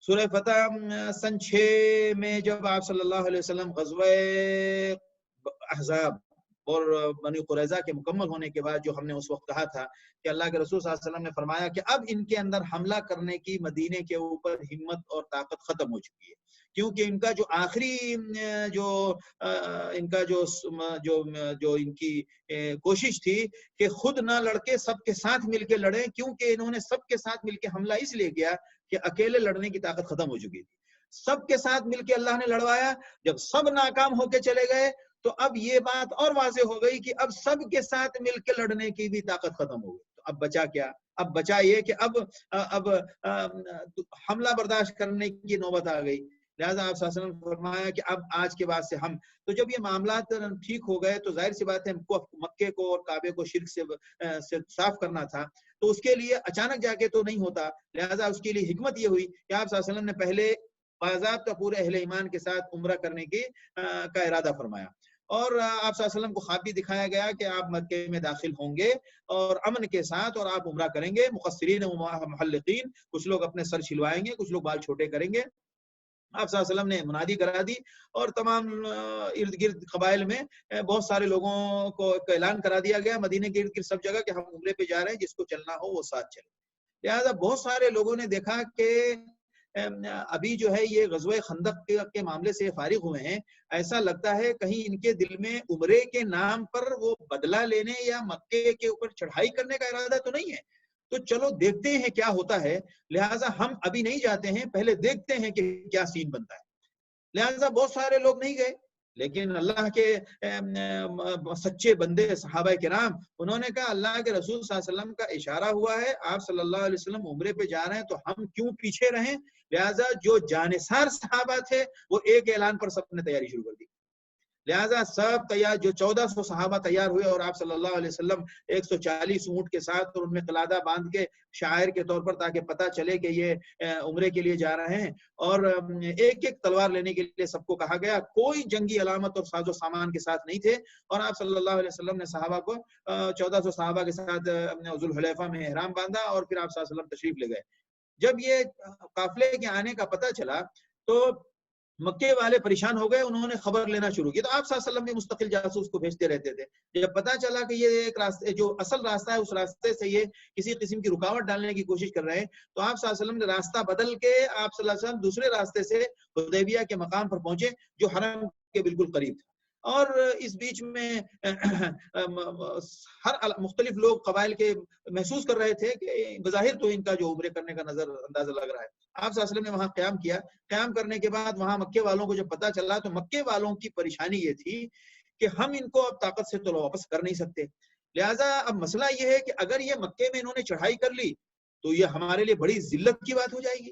سورہ فتح سن 6 میں جب آپ صلی اللہ علیہ وسلم غزوہ احزاب اور بنی قریظہ کے مکمل ہونے کے بعد جو ہم نے اس وقت کہا تھا کہ اللہ کے رسول صلی اللہ علیہ وسلم نے فرمایا کہ اب ان کے اندر حملہ کرنے کی مدینے کے اوپر ہمت اور طاقت ختم ہو چکی ہے، کیونکہ ان کا جو آخری ان کا جو ان کی کوشش تھی کہ خود نہ لڑکے سب کے ساتھ مل کے لڑیں، کیونکہ انہوں نے سب کے ساتھ مل کے حملہ اس لیے کیا کہ اکیلے لڑنے کی طاقت ختم ہو چکی تھی. سب کے ساتھ مل کے اللہ نے لڑوایا. جب سب ناکام ہو کے چلے گئے تو اب یہ بات اور واضح ہو گئی کہ اب سب کے ساتھ مل کے لڑنے کی بھی طاقت ختم ہو گئی. تو اب بچا کیا؟ اب بچا یہ کہ اب حملہ برداشت کرنے کی نوبت آ گئی. لہٰذا آپ صلی اللہ علیہ وسلم نے فرمایا کہ اب آج کے بعد سے ہم تو جب یہ معاملات ٹھیک ہو گئے تو ظاہر سی بات ہے ہم کو مکے کو اور کعبے کو شرک سے صاف کرنا تھا، تو اس کے لیے اچانک جا کے تو نہیں ہوتا. لہٰذا اس کے لیے حکمت یہ ہوئی کہ آپ صلی اللہ علیہ وسلم نے پہلے باضابطہ پورے اہل ایمان کے ساتھ عمرہ کرنے کا ارادہ فرمایا، اور آپ صلی اللہ علیہ وسلم کو خواب بھی دکھایا گیا کہ آپ مکے میں داخل ہوں گے اور امن کے ساتھ اور آپ عمرہ کریں گے. مقصرین و محلقین، کچھ لوگ اپنے سر چھلوائیں گے، کچھ لوگ بال چھوٹے کریں گے. آپ صلی اللہ علیہ وسلم نے منادی کرا دی اور تمام ارد گرد قبائل میں بہت سارے لوگوں کو اعلان کرا دیا گیا مدینے کے ارد گرد سب جگہ کہ ہم عمرے پہ جا رہے ہیں، جس کو چلنا ہو وہ ساتھ چلے. لہٰذا بہت سارے لوگوں نے دیکھا کہ ابھی جو ہے یہ غزوہ خندق کے معاملے سے فارغ ہوئے ہیں، ایسا لگتا ہے کہیں ان کے دل میں عمرے کے نام پر وہ بدلہ لینے یا مکے کے اوپر چڑھائی کرنے کا ارادہ تو نہیں ہے. تو چلو دیکھتے ہیں کیا ہوتا ہے. لہٰذا ہم ابھی نہیں جاتے ہیں، پہلے دیکھتے ہیں کہ کیا سین بنتا ہے. لہٰذا بہت سارے لوگ نہیں گئے، لیکن اللہ کے سچے بندے صحابہ کرام انہوں نے کہا اللہ کے رسول صلی اللہ علیہ وسلم کا اشارہ ہوا ہے، آپ صلی اللہ علیہ وسلم عمرے پہ جا رہے ہیں تو ہم کیوں پیچھے رہیں. لہٰذا جو جانثار صحابہ تھے وہ ایک اعلان پر سب نے تیاری شروع کر دی. لہٰذا سب تیار، جو 1400 صحابہ تیار ہوئے اور آپ صلی اللہ علیہ وسلم 140 اونٹ کے ساتھ اور ان میں قلادہ باندھ کے شاعر کے طور پر تاکہ پتہ چلے کہ یہ عمرے کے لیے جا رہے ہیں، اور ایک ایک تلوار لینے کے لیے سب کو کہا گیا. کوئی جنگی علامت اور ساز و سامان کے ساتھ نہیں تھے، اور آپ صلی اللہ علیہ وسلم نے صحابہ کو 1400 صحابہ کے ساتھ ذوالحلیفہ میں احرام باندھا اور پھر آپ صلی اللہ علیہ وسلم تشریف لے گئے. جب یہ قافلے کے آنے کا پتہ چلا تو مکے والے پریشان ہو گئے، انہوں نے خبر لینا شروع کی. تو آپ صلی اللہ علیہ وسلم بھی مستقل جاسوس کو بھیجتے رہتے تھے. جب پتا چلا کہ یہ ایک راستے جو اصل راستہ ہے اس راستے سے یہ کسی قسم کی رکاوٹ ڈالنے کی کوشش کر رہے ہیں، تو آپ صلی اللہ علیہ وسلم نے راستہ بدل کے آپ صلی اللہ علیہ وسلم دوسرے راستے سے حدیبیہ کے مقام پر پہنچے جو حرم کے بالکل قریب تھا. اور اس بیچ میں ہر مختلف لوگ قبائل کے محسوس کر رہے تھے کہ بظاہر تو ان کا جو عمرے کرنے کا نظر اندازہ لگ رہا ہے. آپ صلی اللہ علیہ وسلم نے وہاں قیام کیا. قیام کرنے کے بعد وہاں مکے والوں کو جب پتا چلا تو مکے والوں کی پریشانی یہ تھی کہ ہم ان کو اب طاقت سے تو واپس کر نہیں سکتے. لہٰذا اب مسئلہ یہ ہے کہ اگر یہ مکے میں انہوں نے چڑھائی کر لی تو یہ ہمارے لیے بڑی ذلت کی بات ہو جائے گی،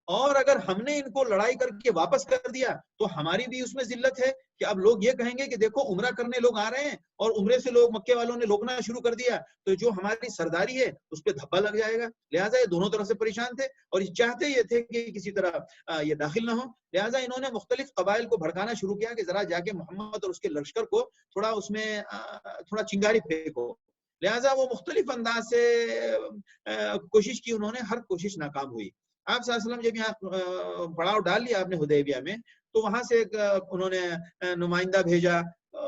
اور اگر ہم نے ان کو لڑائی کر کے واپس کر دیا تو ہماری بھی اس میں ذلت ہے کہ اب لوگ یہ کہیں گے کہ دیکھو عمرہ کرنے لوگ آ رہے ہیں اور عمرے سے لوگ مکے والوں نے روکنا شروع کر دیا، تو جو ہماری سرداری ہے اس پہ دھبا لگ جائے گا. لہٰذا یہ دونوں طرف سے پریشان تھے اور چاہتے یہ تھے کہ کسی طرح یہ داخل نہ ہو. لہٰذا انہوں نے مختلف قبائل کو بھڑکانا شروع کیا کہ ذرا جا کے محمد اور اس کے لشکر کو تھوڑا اس میں تھوڑا چنگاری پھینکو. لہٰذا وہ مختلف انداز سے کوشش کی انہوں نے، ہر کوشش ناکام ہوئی. آپ صلی اللہ علیہ وسلم جب یہاں پڑاؤ ڈال لیا آپ نے حدیبیہ میں، تو وہاں سے ایک انہوں نے نمائندہ بھیجا،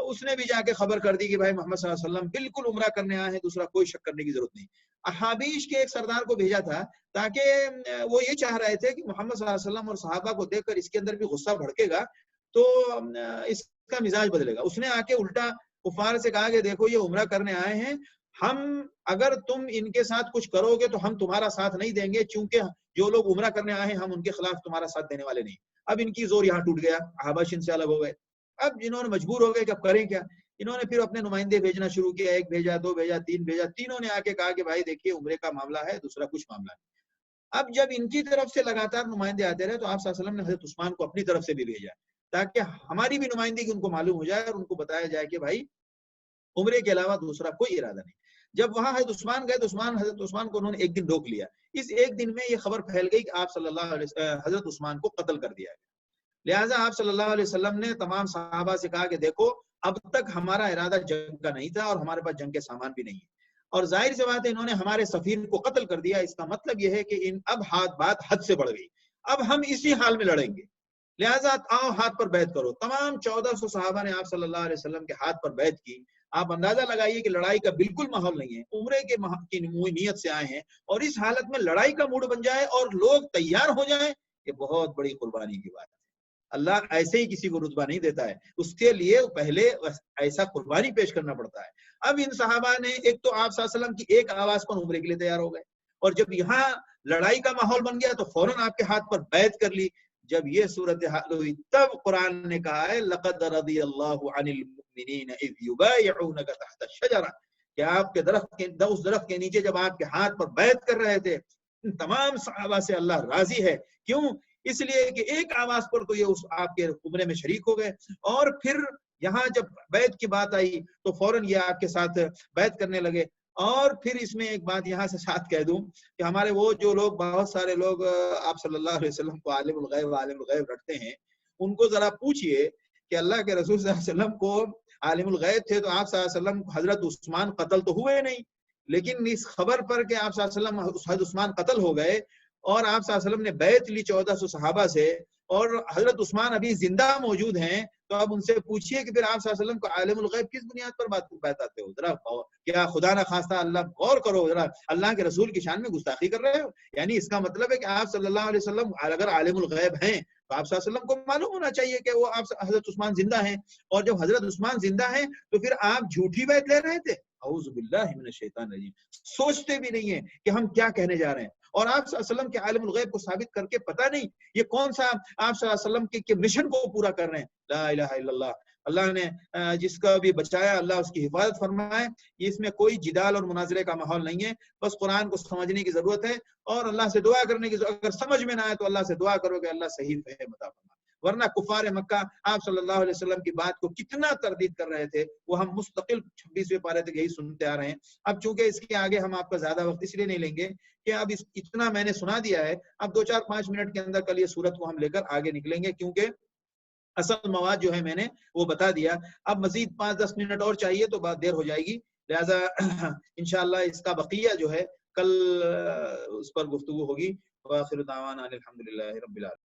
اس نے بھی جا کے خبر کر دی کہ بھائی محمد صلی اللہ علیہ وسلم بالکل عمرہ کرنے آئے ہیں، دوسرا کوئی شک کرنے کی ضرورت نہیں. احابیش کے ایک سردار کو بھیجا تھا تاکہ وہ یہ چاہ رہے تھے کہ محمد صلی اللہ علیہ وسلم اور صحابہ کو دیکھ کر اس کے اندر بھی غصہ بھڑکے گا تو اس کا مزاج بدلے گا. اس نے آ کے الٹا کفار سے کہا کہ دیکھو یہ عمرہ کرنے آئے ہیں، ہم اگر تم ان کے ساتھ کچھ کرو گے تو ہم تمہارا ساتھ نہیں دیں گے، چونکہ جو لوگ عمرہ کرنے آئے ہیں ہم ان کے خلاف تمہارا ساتھ دینے والے نہیں. اب ان کی زور یہاں ٹوٹ گیا، حبش ان سے الگ ہو گئے. اب انہوں نے مجبور ہو گئے کہ اب کریں کیا. انہوں نے پھر اپنے نمائندے بھیجنا شروع کیا، ایک بھیجا، دو بھیجا، تین بھیجا. تینوں نے آ کے کہا کہ بھائی دیکھیے عمرے کا معاملہ ہے، دوسرا کچھ معاملہ نہیں. اب جب ان کی طرف سے لگاتار نمائندے آتے رہے تو آپ صلی اللہ علیہ وسلم نے حضرت عثمان کو اپنی طرف سے بھی بھیجا تاکہ ہماری بھی نمائندگی ان کو معلوم ہو جائے اور ان کو بتایا جائے کہ بھائی عمرے کے علاوہ دوسرا کوئی ارادہ نہیں. جب وہاں حضرت عثمان گئے تو حضرت عثمان کو انہوں نے ایک دن روک لیا. اس ایک دن میں یہ خبر پھیل گئی کہ آپ صلی اللہ علیہ وسلم حضرت عثمان کو قتل کر دیا گیا. لہٰذا آپ صلی اللہ علیہ وسلم نے تمام صحابہ سے کہا کہ دیکھو اب تک ہمارا ارادہ جنگ کا نہیں تھا اور ہمارے پاس جنگ کے سامان بھی نہیں ہے، اور ظاہر سی بات ہے انہوں نے ہمارے سفیر کو قتل کر دیا. اس کا مطلب یہ ہے کہ اب بات حد سے بڑھ گئی، اب ہم اسی حال میں لڑیں گے. لہٰذا آؤ ہاتھ پر بیعت کرو. تمام 1400 صحابہ نے آپ صلی اللہ علیہ وسلم کے ہاتھ پر بیعت کی. آپ اندازہ لگائیے کہ لڑائی کا بالکل ماحول نہیں ہے، عمرے کی نیت سے آئے ہیں اور اس حالت میں لڑائی کا موڈ بن جائے اور لوگ تیار ہو جائیں، یہ بہت بڑی قربانی کی بات ہے. اللہ ایسے ہی کسی کو رتبہ نہیں دیتا ہے، اس کے لیے پہلے ایسا قربانی پیش کرنا پڑتا ہے. اب ان صحابہ نے ایک تو آپ صلی اللہ علیہ وسلم کی ایک آواز پر عمرے کے لیے تیار ہو گئے، اور جب یہاں لڑائی کا ماحول بن گیا تو فوراً آپ کے ہاتھ پر بیعت کر لی. جب یہ صورتحال ہوئی تب قرآن نے کہا ہے لقد رضی اللہ عن المؤمنین اذ یبایعونک تحت الشجرہ، کہ آپ کے اس درخت کے نیچے جب آپ کے ہاتھ پر بیعت کر رہے تھے تمام صحابہ سے اللہ راضی ہے. کیوں؟ اس لیے کہ ایک آواز پر تو یہ آپ کے عمرے میں شریک ہو گئے، اور پھر یہاں جب بیعت کی بات آئی تو فوراً یہ آپ کے ساتھ بیعت کرنے لگے. اور پھر اس میں ایک بات یہاں سے ساتھ کہہ دوں کہ ہمارے وہ جو لوگ بہت سارے لوگ آپ صلی اللہ علیہ وسلم کو عالم الغیب رکھتے ہیں، ان کو ذرا پوچھئے کہ اللہ کے رسول صلی اللہ علیہ وسلم کو عالم الغیب تھے تو آپ صلی اللہ علیہ وسلم حضرت عثمان قتل تو ہوئے نہیں، لیکن اس خبر پر کہ آپ صلی اللہ علیہ وسلم حضرت عثمان قتل ہو گئے اور آپ صلی اللہ علیہ وسلم نے بیعت لی 1400 صحابہ سے اور حضرت عثمان ابھی زندہ موجود ہیں، تو اب ان سے پوچھئے کہ پھر آپ صلی اللہ علیہ وسلم کو عالم الغیب کس بنیاد پر بتاتے ہو؟ ذرا کیا خدا نہ خواستہ اللہ غور کرو، ذرا اللہ کے رسول کی شان میں گستاخی کر رہے ہو. یعنی اس کا مطلب ہے کہ آپ صلی اللہ علیہ وسلم اگر عالم الغیب ہیں تو آپ صلی اللہ علیہ وسلم کو معلوم ہونا چاہیے کہ وہ آپ حضرت عثمان زندہ ہیں، اور جب حضرت عثمان زندہ ہیں تو پھر آپ جھوٹی بیعت لے رہے تھے. اعوذ باللہ من الشیطان الرجیم. سوچتے بھی نہیں ہیں کہ ہم کیا کہنے جا رہے ہیں، اور آپ صلی اللہ علیہ وسلم کے عالم الغیب کو ثابت کر کے پتہ نہیں یہ کون سا آپ صلی اللہ علیہ وسلم کے مشن کو پورا کر رہے ہیں. لا الہ الا اللہ. اللہ نے جس کا بھی بچایا اللہ اس کی حفاظت فرمائے. اس میں کوئی جدال اور مناظرے کا ماحول نہیں ہے، بس قرآن کو سمجھنے کی ضرورت ہے اور اللہ سے دعا کرنے کی ضرورت. اگر سمجھ میں نہ آئے تو اللہ سے دعا کرو کہ اللہ صحیح فہم عطا فرمائے. ورنہ کفار مکہ آپ صلی اللہ علیہ وسلم کی بات کو کتنا تردید کر رہے تھے، وہ ہم مستقل 26ویں پارے تک یہی سنتے آ رہے ہیں. اب چونکہ اس کے آگے ہم آپ کا زیادہ وقت اس لیے نہیں لیں گے کہ اب اتنا میں نے سنا دیا ہے، اب 2-4-5 منٹ کے اندر کل یہ سورت کو ہم لے کر آگے نکلیں گے، کیونکہ اصل مواد جو ہے میں نے وہ بتا دیا. اب مزید 5-10 منٹ اور چاہیے تو بات دیر ہو جائے گی، لہذا انشاءاللہ اس کا بقیہ جو ہے کل اس پر گفتگو ہوگی. وآخر دعوانا الحمدللہ رب العالمین.